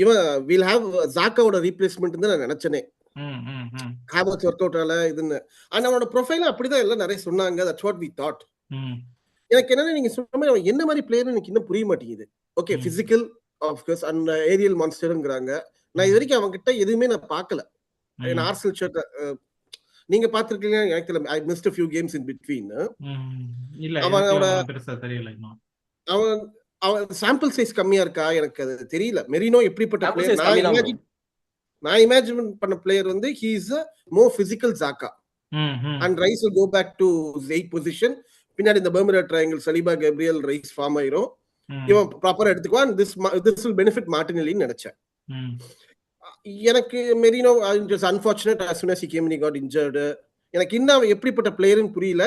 இவன் வில் ஹாவ் ஜாக்காவோட ரீப்ளேஸ்மெண்ட் தான் நான் நினைச்சேனே. ம், ம், ம், ஹாவர்ட்ஸ் ஒர்க் அவுட் ஆல இதுன்னு. ஆனா அவனோட ப்ரொஃபைல் அப்படிதான் எல்லாம் நிறைய சொன்னாங்க. That's what we thought. ம், எனக்கு என்னன்னா நீங்க சொன்ன மாதிரி அவன் என்ன மாதிரி பிளேயர்னு எனக்கு இன்னும் புரிய மாட்டேங்குது. ஓகே, ம், physical of course and aerial மான்ஸ்டருங்கிறாங்க. நான் இது ம், வரைக்கும் அவன்கிட்ட எதுவுமே நான் பார்க்கல. ம், ஆர்சனல் ஷர்ட் நீங்க பார்த்திருக்கீங்க எனக்கு தெரியல. I missed a few games in between. ம். இல்ல எனக்கு அவனோட ஒன்றும் பெருசா தெரியல இன்னும். அவன் அவன் சாம்பிள் சைஸ் கம்மியா இருக்கா எனக்கு அது தெரியல. மெரினோ எப்படிப்பட்ட சாம்பிள் பிளேயர் சைஸ் கம்மி தான் ப்ரோ. நான் இமேஜின் பண்ண பிளேயர் வந்து he is a more physical Zaka ம், ம், and Rice will go back to his 8th position. பின்னாடி இந்த Bermuda triangle Saliba Gabriel Rice form ஆயிரும். ம், இவன் ப்ராப்பரா எடுத்துக்குவான். this will benefit மார்டினெல்லின்னு நினைச்சேன். ம், எனக்கு Marino just unfortunate as soon as he came and he got injured. எனக்கு இன்னும் அவன் எப்படிப்பட்ட பிளேயர்னு புரியல.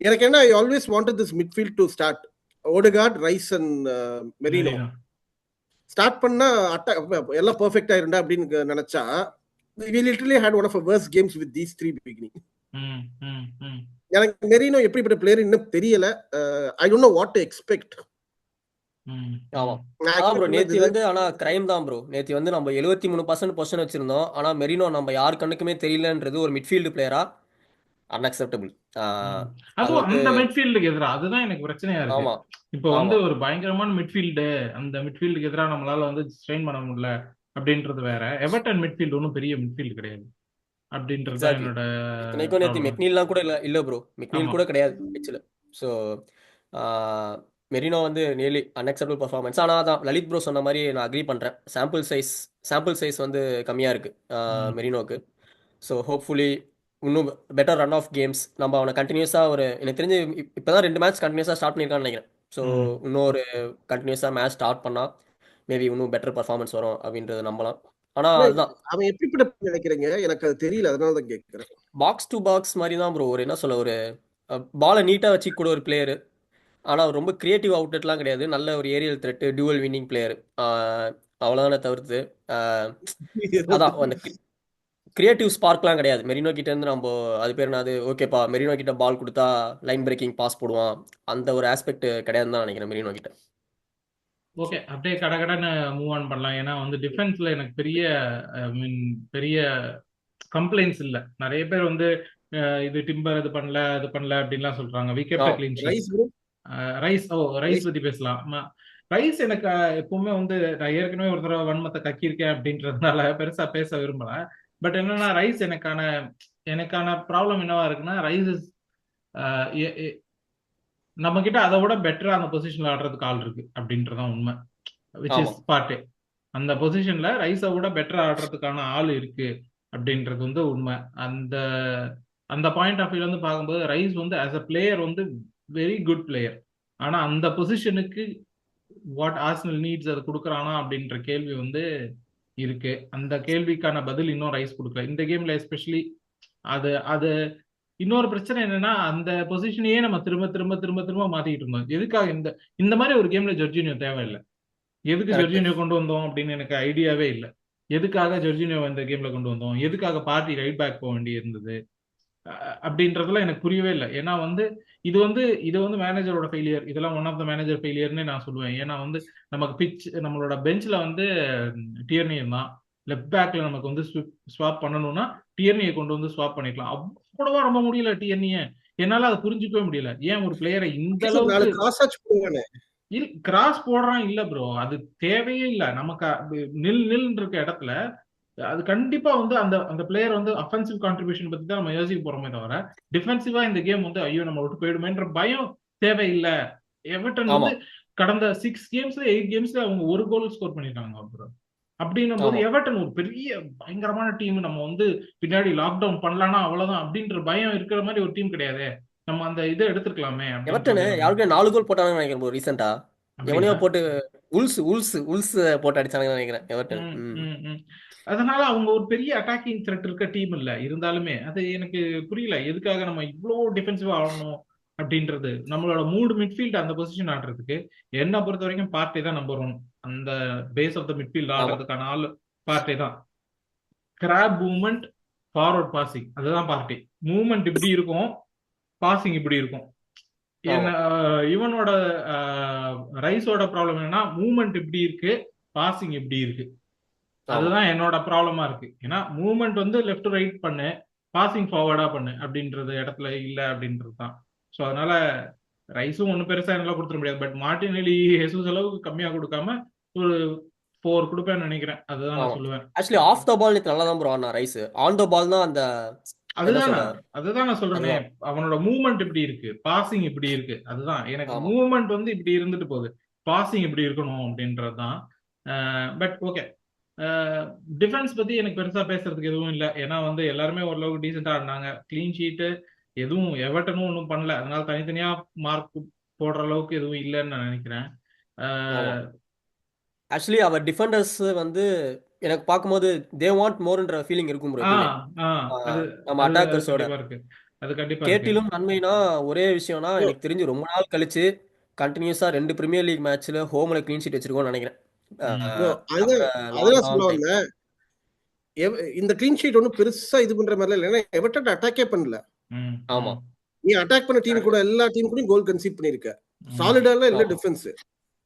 எனக்கு என்ன, I always wanted this midfield to start ஓடகார்ட், rice and Marino Marino. Start பண்ணா எல்லாம் பெர்ஃபெக்ட் ஆயிருண்டா அப்படின்னு நினைச்சா we literally had one of our worst games with these three beginning. ம், ம், ம், எனக்கு மெரினோ எப்படிப்பட்ட பிளேயர் இன்னும் தெரியல. I don't know what to expect. ம், ஆமா ம், அதான் ப்ரோ நேத்தி வந்து ஆனா கிரைம் தான் ப்ரோ. நேத்தி வந்து நம்ம 73% பொசிஷன் வச்சிருந்தோம். ஆனா மெரினோ நம்ம யார் கண்ணுக்குமே தெரியலன்றது ஒரு மிட்ஃபீல்டு பிளேயரா அன்அக்செப்டபிள். ம். அது அதுவும் வந்து அந்த மிட்ஃபீல்டுக்கு எதிரா அதுதான் எனக்கு பிரச்சனையா இருக்கு. ஆமா இப்போ வந்து ஆமா ஒரு பயங்கரமான மிட்ஃபீல்டு, அந்த மிட்ஃபீல்டுக்கு எதிராக நம்மளால வந்து ஸ்ட்ரெயின் பண்ண முடியல அப்படின்றது வேற. எவர்டன் மிட்ஃபீல்டு ஒன்றும் பெரிய மிட்ஃபீல்டு கிடையாது அப்படின்றது தான் எக்ஸாக்ட்லி. என்னோட இத்தனைக்கும் நேத்தி ப்ராப்ளம். மெக்னீல்லாம் கூட இல்ல ப்ரோ. மெக்னீல் ஆமா. கூட கிடையாது பிச்சில். ஸோ மெரினோ வந்து நியர்லி அன்அக்செப்டபிள் பர்ஃபார்மன்ஸ். ஆனால் அதான் லலித் ப்ரோ சொன்ன மாதிரி நான் அக்ரி பண்ணுறேன். சாம்பிள் சைஸ் வந்து கம்மியாக இருக்குது ம், மெரினோக்கு. ஸோ ஹோப்ஃபுல்லி இன்னும் பெட்டர் ரன் ஆஃப் கேம்ஸ் நம்ம அவனை கண்டினியூஸாக எனக்கு தெரிஞ்சு இப்போ தான் 2 மேட்ச் கண்டினியூஸாக ஸ்டார்ட் பண்ணியிருக்கான்னு நினைக்கிறேன். ஸோ ம். இன்னும் ஒரு கண்டினியூஸாக மேட்ச் ஸ்டார்ட் பண்ணால் மேபி இன்னும் பெட்டர் பர்ஃபார்மன்ஸ் வரும் அப்படின்றத நம்பலாம். ஆனால் அதுதான் அவன் எப்படிப்பட்ட நினைக்கிறீங்க, எனக்கு அது தெரியல, அதனால தான் கேட்கிறேன். பாக்ஸ் டு பாக்ஸ் மாதிரி தான் ப்ரோ. ஒரு என்ன சொல்ல, ஒரு பாலை நீட்டாக வச்சு கூட ஒரு பிளேயரு. ஆனால் ரொம்ப கிரியேட்டிவ் அவுட்லெட்லாம் கிடையாது. நல்ல ஒரு aerial threat, duel winning player. அவ்வளோதானே தவிர்த்து அதான் அந்த கிரியேட்டிவ் ஸ்பார்க்லாம் கிடையாது மெரினோ கிட்ட இருந்து. நம்ம அது பேர் என்னது, ஓகேப்பா மெரினோ கிட்ட பால் கொடுத்தா லைன் பிரேக்கிங் பாஸ் போடுவான், அந்த ஒரு ஆஸ்பெக்ட் கிடையாதுன்னு தான் நினைக்கிறேன் மெரினோ கிட்ட. ஓகே, அப்படியே கடகடன்னு மூவ் ஆன் பண்ணலாம். ஏன்னா வந்து டிஃபென்ஸ்ல எனக்கு பெரிய மீன் பெரிய கம்ப்ளைண்ட்ஸ் இல்ல. நிறைய பேர் வந்து இது டிம்பர் இது பண்ணல அப்படின்லாம் சொல்றாங்க. We uh kept clean sheet. Rice bro, Rice பத்தி பேசலாம். ரைஸ் எனக்கு எப்பவுமே வந்து நான் ஏற்கனவே ஒரு தடவை வன்மத்தை கக்கியிருக்கேன் அப்படின்றதுனால பெருசா பேச விரும்பல. பட் என்னன்னா ரைஸ் எனக்கான ப்ராப்ளம் என்னவா இருக்குன்னா, ரைஸ் நம்ம கிட்ட அதை விட பெட்டரா அந்த பொசிஷன்ல ஆடுறதுக்கு ஆள் இருக்கு அப்படின்றதான் உண்மை. விச் ஆமா இஸ் பார்ட்டே அந்த பொசிஷன்ல ரைஸை விட பெட்டரா ஆடுறதுக்கான ஆள் இருக்கு அப்படின்றது வந்து உண்மை. அந்த அந்த பாயிண்ட் ஆஃப் வியூல வந்து பார்க்கும்போது ரைஸ் வந்து ஆஸ் அ பிளேயர் வந்து வெரி குட் பிளேயர். ஆனா அந்த பொசிஷனுக்கு வாட் ஆர்சனல் நீட்ஸ் அதை கொடுக்குறானா அப்படின்ற கேள்வி வந்து இருக்கு. அந்த கேள்விக்கான பதில் இன்னும் ரைஸ் கொடுக்கல இந்த கேம்ல எஸ்பெஷலி. அது அது இன்னொரு பிரச்சனை என்னன்னா அந்த பொசிஷனையே நம்ம திரும்ப திரும்ப திரும்ப திரும்ப மாத்திட்டு இருந்தோம். எதுக்காக இந்த இந்த மாதிரி ஒரு கேம்ல ஜொர்ஜினியோ தேவையில்லை. எதுக்கு கரெக்ட். ஜொர்ஜினியோ கொண்டு வந்தோம் அப்படின்னு எனக்கு ஐடியாவே இல்லை. எதுக்காக ஜொர்ஜினியோ இந்த கேம்ல கொண்டு வந்தோம், எதுக்காக பார்ட்டி ரைட் பேக் போக வேண்டி இருந்தது அப்படின்றதுலாம் எனக்கு புரியவே இல்லை. ஏன்னா வந்து இது வந்து மேனேஜரோட ஃபெயிலியர். இதெல்லாம் ஒன் ஆஃப் த மேனேஜர் ஃபெயிலியர்னு நான் சொல்லுவேன். ஏன்னா வந்து நமக்கு நம்மளோட பெஞ்ச்ல வந்து டியர்னி தான். லெஃப்ட் பேக்ல நமக்கு வந்து ஸ்வாப் பண்ணணும்னா டியர்னியை கொண்டு வந்து ஸ்வாப் பண்ணிக்கலாம். அவ்வளவா ரொம்ப முடியல டியர்னிய. என்னால அதை புரிஞ்சுக்கவே முடியல. ஏன் ஒரு பிளேயரை இந்த அளவுக்கு கிராஸ் ஆச்சு போவானே. கிராஸ் போடுறான் இல்ல ப்ரோ, அது தேவையே இல்ல நமக்கு. நில் நில் இருக்க இடத்துல அது கண்டிப்பா வந்து அந்த அந்த பிளேயர் வந்து அஃபென்சிவ் கான்ட்ரிபியூஷன் பத்தி தான் நம்ம யோசிக்க போறோமே தவிர, டிஃபென்சிவா இந்த கேம் வந்து ஐயோ நம்ம விட்டு போயிடுமேன்ற பயம் தேவையில்லை. எவர்டன் ஆமா வந்து கடந்த 6 கேம்ஸ்ல 8 கேம்ஸ்ல அவங்க ஒரு கோல் ஸ்கோர் பண்ணிட்டாங்க அப்புறம். அப்படின்னும் போது ஆமா எவர்டன் ஒரு பெரிய பயங்கரமான டீம், நம்ம வந்து பின்னாடி லாக்டவுன் பண்ணலாம்னா அவ்வளவுதான் அப்படின்ற பயம் இருக்கிற மாதிரி ஒரு டீம் கிடையாது. நம்ம அந்த இதை எடுத்துக்கலாமே அப்படின்னு எவர்டன் சொல்லி நம்ம யாருக்கும் 4 கோல் போட்டாங்கன்னு நினைக்கிறேன் ப்ரோ ரீசெண்டா. எவனையோ அப்படியா. போட்டு உல்ஸ் உல்ஸ் உல்ஸ் போட்டு அடிச்சாங்கன்னு நினைக்கிறேன் எவர்டன். ம், ம், ம். அதனால அவங்க ஒரு பெரிய அட்டாக்கிங் த்ரெட் இருக்க டீம் இல்ல. இருந்தாலுமே அது எனக்கு புரியல, எதுக்காக நம்ம இவ்வளோ டிஃபென்சிவா ஆடணும் அப்படின்றது. நம்மளோட மூடு மிட்ஃபீல்ட் அந்த பொசிஷன் ஆடுறதுக்கு என்ன பொறுத்த வரைக்கும் பார்ட்டி தான் நம்பர் ஒன். அந்த பேஸ் ஆஃப் த மிட்ஃபீல்ட் ஆமா ஆடுறதுக்கான ஆள் பார்ட்டி தான். கிராப் மூவ்மெண்ட், ஃபார்வர்ட் பாசிங், அதுதான் பார்ட்டி. மூவ்மெண்ட் இப்படி இருக்கும், பாசிங் இப்படி இருக்கும். என்ன ஆமா இவனோட ரைஸோட ப்ராப்ளம் என்னன்னா மூவ்மெண்ட் இப்படி இருக்கு, பாசிங் இப்படி இருக்கு. ஆமா அதுதான் என்னோட ப்ராப்ளமா இருக்கு. ஏன்னா மூவ்மெண்ட் வந்து லெஃப்ட் ரைட் பண்ணு, பாசிங் ஃபார்வர்டா பண்ணு அப்படின்றது இடத்துல இல்ல அப்படின்றது தான். ஸோ அதனால ரைஸும் ஒன்றும் பெருசா என்னால கொடுத்துட முடியாது. பட் மார்டினெல்லி ஹெசூஸ் அளவுக்கு கம்மியா கொடுக்காம ஒரு 4 கொடுப்பேன்னு நினைக்கிறேன். அதுதான் ஆமா நான் சொல்லுவேன். ஆக்சுவலி ஆஃப் த பால் நேற்று நல்லா தான் ப்ரோ ஆனா ரைஸ். ஆன் த பால் தான் அந்த என்ன அதுதான் சொல்ல அதுதான் நான் சொல்றேனே. அதுதான். அவனோட மூவ்மெண்ட் இப்படி இருக்கு, பாசிங் இப்படி இருக்கு. அதுதான் எனக்கு ஆமா மூவ்மெண்ட் வந்து இப்படி இருந்துட்டு போகுது, பாசிங் இப்படி இருக்கணும் அப்படின்றது தான். பட் ஓகே, டிஃபென்ஸ் பத்தி எனக்கு பெருசா பேசுறதுக்கு எதுவும் இல்லை. ஏன்னா வந்து எல்லாருமே ஓரளவுக்கு டீசெண்டா ஆடினாங்க. கிளீன் ஷீட்டு எதுவும் எவர்டனும் ஒன்றும் பண்ணல. அதனால தனித்தனியா மார்க் போடுற அளவுக்கு எதுவும் இல்லைன்னு நான் நினைக்கிறேன். ஆமா அஹ் ஆக்சுவலி அவர் டிஃபெண்டர்ஸ் வந்து எனக்கு பார்க்கும்போது தே வாண்ட் மோர்ன்ற ஃபீலிங் இருக்கும் ப்ரோ ஆ எப்பவுமே. ஆ அது நம்ம அது அது அட்டாக்கர்ஸோட கண்டிப்பா இருக்கு. அது கண்டிப்பா இருக்கு. கேட்டிலும் நன்மைனா ஒரே விஷயம்னா எனக்கு தெரிஞ்சு ரொம்ப நாள் கழிச்சு கண்டினியூஸா 2 பிரீமியர் லீக் மேட்ச்ல ஹோம்ல க்ளீன் ஷீட் வச்சிருக்கோம்னு நினைக்கிறேன். ம், ப்ரோ அதுதான் ஆஃப்டர் அதுதான் லாங் சொல்ல டைம். வந்தேன். இந்த கிளீன் ஷீட் ஒன்றும் பெருசா இது பண்ற மாதிரி இல்லை. ஏன்னா எவர்டன் அட்டாக்கே பண்ணல. ம், ஆமா ம், நீ அட்டாக் பண்ண டீம் கரெக்ட். கூட எல்லா டீம் கூடயும் கோல் கன்சீட் பண்ணிருக்க. ம், சாலிடாலாம் இல்ல ஆமா டிஃபென்ஸ்.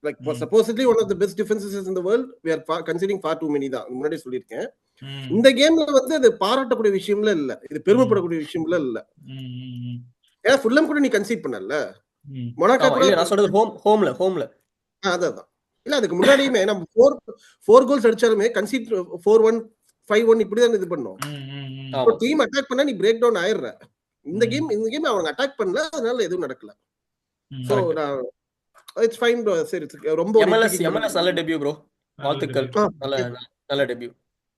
லைக் ம், supposedly one of the best defenses in the world, we are conceding far too many தான் முன்னாடி சொல்லியிருக்கேன். ம், இந்த கேம்ல வந்து அது பாராட்டக்கூடிய விஷயம்ல இல்ல, இது ம், பெருமைப்படக்கூடிய விஷயம்ல இல்ல. ம், ஏன்னா ஃபுல்லம் கூட நீ கன்சீட் பண்ணல, ம், மொனாக்கோ ஆமா கூட. இல்ல நான் சொல்றது ஹோம்ல அதான் இல்ல, அதுக்கு முன்னாடியுமே நம்ம 4 கோல்ஸ் அடிச்சாலுமே கன்சீட் 4-1 5-1 இப்படிதான் இது பண்ணோம். ம், ம், ஆமா டீம் அட்டாக் பண்ணா நீ பிரேக் டவுன் ஆயிடுற. இந்த ம், கேம் அவங்க அட்டாக் பண்ணல, அதனால எதுவும் நடக்கல. ம். So correct. நான் இட்ஸ் ஃபைன் ப்ரோ. சரி ரொம்ப ஒரு எம்எல்எஸ் இன்ட்ரிகேட். எம்எல்எஸ் நல்ல டெபியூ ப்ரோ. நல்ல வாழ்த்துக்கள். டெபியூ. நல்ல நல்ல டெபியூ.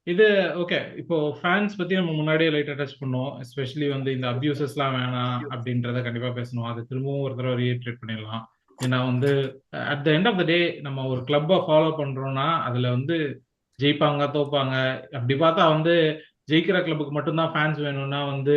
இது ஓகே. இப்போ ஃபேன்ஸ் பத்தி நம்ம முன்னாடியே லைட்டா டச் பண்ணோம். எஸ்பெஷலி வந்து இந்த அபியூசஸ்லாம் வேணாம் அப்படின்றத கண்டிப்பா பேசணும். அது திரும்பவும் ஒரு தடவை ரீட்ரேட் பண்ணிடலாம். ஏன்னா வந்து at the end of the day நம்ம ஒரு கிளப்பை ஃபாலோ பண்றோம்னா அதுல வந்து ஜெயிப்பாங்க தோப்பாங்க அப்படி பார்த்தா வந்து ஜெயிக்கிற கிளப்புக்கு மட்டும்தான் ஃபேன்ஸ் வேணும்னா வந்து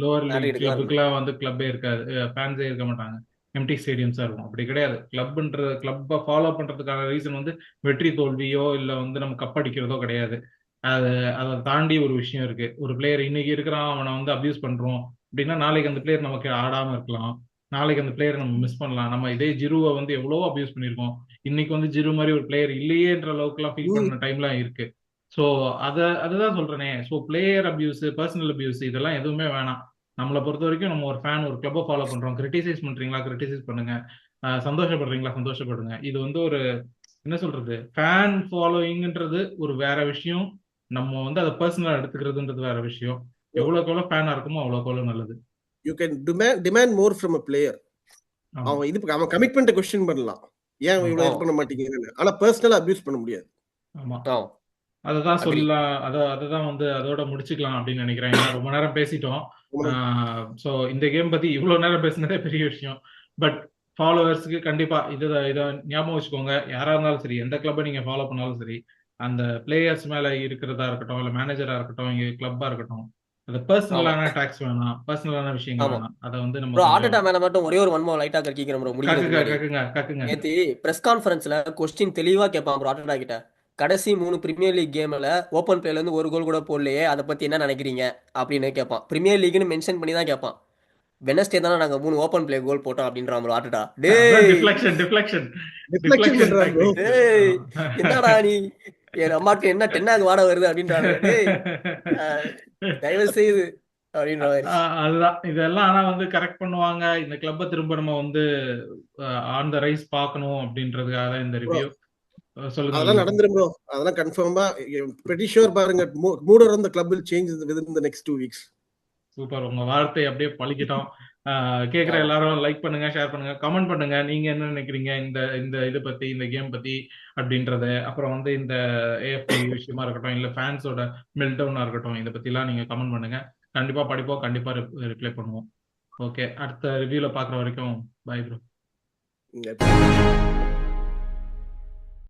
லோவர் லீக் மேரிடுக்கு தான் இருக்கணும். கிளப்புக்குலாம் வந்து கிளப்பே இருக்காது, ஃபேன்ஸே இருக்க மாட்டாங்க. எம்டி ஸ்டேடியம்ஸா இருக்கும். அப்படி கிடையாது. கிளப்பை ஃபாலோ பண்றதுக்கான ரீசன் வந்து வெற்றி தோல்வியோ இல்ல வந்து நம்ம கப் அடிக்கிறதோ கிடையாது. அது அதை தாண்டி ஒரு விஷயம் இருக்கு. ஒரு பிளேயர் இன்னைக்கு இருக்கிறான், அவனை வந்து அபியூஸ் பண்றோம் அப்படின்னா நாளைக்கு அந்த பிளேயர் நமக்கு ஆடாம இருக்கலாம். நாளைக்கு அந்த பிளேயர் நம்ம மிஸ் பண்ணலாம். நம்ம இதே ஜிருவை வந்து எவ்வளவோ அபியூஸ் பண்ணியிருக்கோம். இன்னைக்கு வந்து ஜிரு மாதிரி ஒரு பிளேயர் இல்லையேன்ற அளவுக்கு எல்லாம் ஃபீல் பண்ண டைம்லாம் இருக்கு. ஸோ அதுதான் சொல்றேனே. So player abuse, personal abuse இதெல்லாம் எதுவுமே வேணாம். நம்மளை பொறுத்த வரைக்கும் நம்ம ஒரு ஃபேன், ஒரு கிளப்பை ஃபாலோ பண்றோம். கிரிட்டிசைஸ் பண்றீங்களா, கிரிட்டிசைஸ் பண்ணுங்க. சந்தோஷப்படுறீங்களா, சந்தோஷப்படுங்க. இது வந்து ஒரு என்ன சொல்றது, ஃபேன் ஃபாலோயிங்ன்றது ஒரு வேற விஷயம். நம்ம வந்து அதை பர்சனலா எடுத்துக்கிறதுன்றது வேற விஷயம். எவ்வளவுக்கு எவ்வளவு ஃபேனா இருக்குமோ அவ்வளவுக்கு எவ்வளவு நல்லது. You can demand more from a player. ஆமா அவன் கமிட்மெண்ட்டை கொஸ்டின் பண்ணலாம், ஏன் ஆமா இவ்வளவு இது பண்ண மாட்டேங்கிறேன்னு. ஆனா பர்சனலா அபியூஸ் பண்ண முடியாது. ஆமா. ஆமா அததான் அக்ரி. சொல்லலாம். அததான் வந்து அதோட முடிச்சுக்கலாம் அப்படின்னு நினைக்கிறேன். ஏன்னா ரொம்ப நேரம் பேசிட்டோம். ஸோ இந்த கேம் பத்தி இவ்வளவு நேரம் பேசினதே பெரிய விஷயம். பட் ஃபாலோவர்ஸ்க்கு கண்டிப்பா இதை ஞாபகம் வச்சுக்கோங்க. யாரா இருந்தாலும் சரி, எந்த கிளப்பை நீங்க ஃபாலோ பண்ணாலும் சரி, அந்த பிளேயர்ஸ் மேல இருக்கிறதா இருக்கட்டும், இல்ல மேனேஜரா இருக்கட்டும், இங்க கிளப்பா இருக்கட்டும், அது ஆமா பர்சனலான அட்டாக்ஸ் வேணாம், பர்சனலான விஷயங்கள் ஆமா வேணாம். அதை வந்து நம்ம ப்ரோ. கொஞ்சம் ஆர்டேட்டா மேல மட்டும் ஒரே ஒரு வன்மம் லைட்டா கற்கிக்கிறேன் ப்ரோ முடிக்கிறதுக்கு கக்குங்க முன்னாடி. கக்குங்க கக்குங்க. நேத்தி பிரஸ் கான்ஃபரன்ஸ்ல கொஸ்டின் தெளிவா கேட்பான் ப்ரோ ஆர்டேட்டா கிட்ட. கடைசி 3 பிரீமியர் லீக் கேம்ல ஓப்பன் பிளேல இருந்து ஒரு கோல் கூட போடலையே, அதை பத்தி என்ன நினைக்கிறீங்க அப்படின்னு கேட்பான். பிரீமியர் லீக்னு மென்ஷன் பண்ணி தான் கேட்பான். வெனஸ்டே தானே நாங்க 3 ஓப்பன் பிளே கோல் போட்டோம் அப்படின்றான் ப்ரோ ஆர்டேட்டா. அதான் டேய் டிஃப்ளெக்ஷன் டிஃப்ளெக்ஷன் டிஃப்ளெக்ஷன் டிஃப்ளெக்ஷன் பண்றான் ப்ரோ. டாக்டிக். டேய் என்னடா நீ என் அம்மாக்கு என்ன டென்னாக வாட வருது அப்படின்றானு. டேய் தயவு செய்து அப்படின்ற மாதிரி. அதுதான் இதெல்லாம். ஆனா வந்து கரெக்ட் பண்ணுவாங்க. இந்த கிளப்பை திரும்ப நம்ம வந்து ஆன் த ரைஸ் பார்க்கணும் அப்படின்றதுக்காக தான் இந்த ப்ரோ ரிவ்யூ. சொல்லுங்க அதெல்லாம் சொல்லுங்க. நடந்துரும் ப்ரோ. அதெல்லாம் கன்ஃபார்மா pretty sure பாருங்க. Mood around the club will change within the next 2 weeks. Super. உங்க வார்த்தை அப்படியே பழிக்கிட்டோம். கேக்குற ஆமா எல்லாரும் லைக் பண்ணுங்க, ஷேர் பண்ணுங்க, கமெண்ட் பண்ணுங்க. நீங்க என்ன நினைக்கிறீங்க இந்த இந்த இது பத்தி, இந்த கேம் பத்தி அப்படின்றத. அப்புறம் வந்து இந்த ஏஎஃப்டி விஷயமா இருக்கட்டும், இல்ல ஃபேன்ஸோட மெல்டவுனா இருக்கட்டும், இதை பத்தி எல்லாம் நீங்க கமெண்ட் பண்ணுங்க. கண்டிப்பா படிப்போம், கண்டிப்பா ரிப்ளை பண்ணுவோம். ஓகே, அடுத்த ரிவ்யூல பாக்குற வரைக்கும் பை ப்ரோ. Yeah.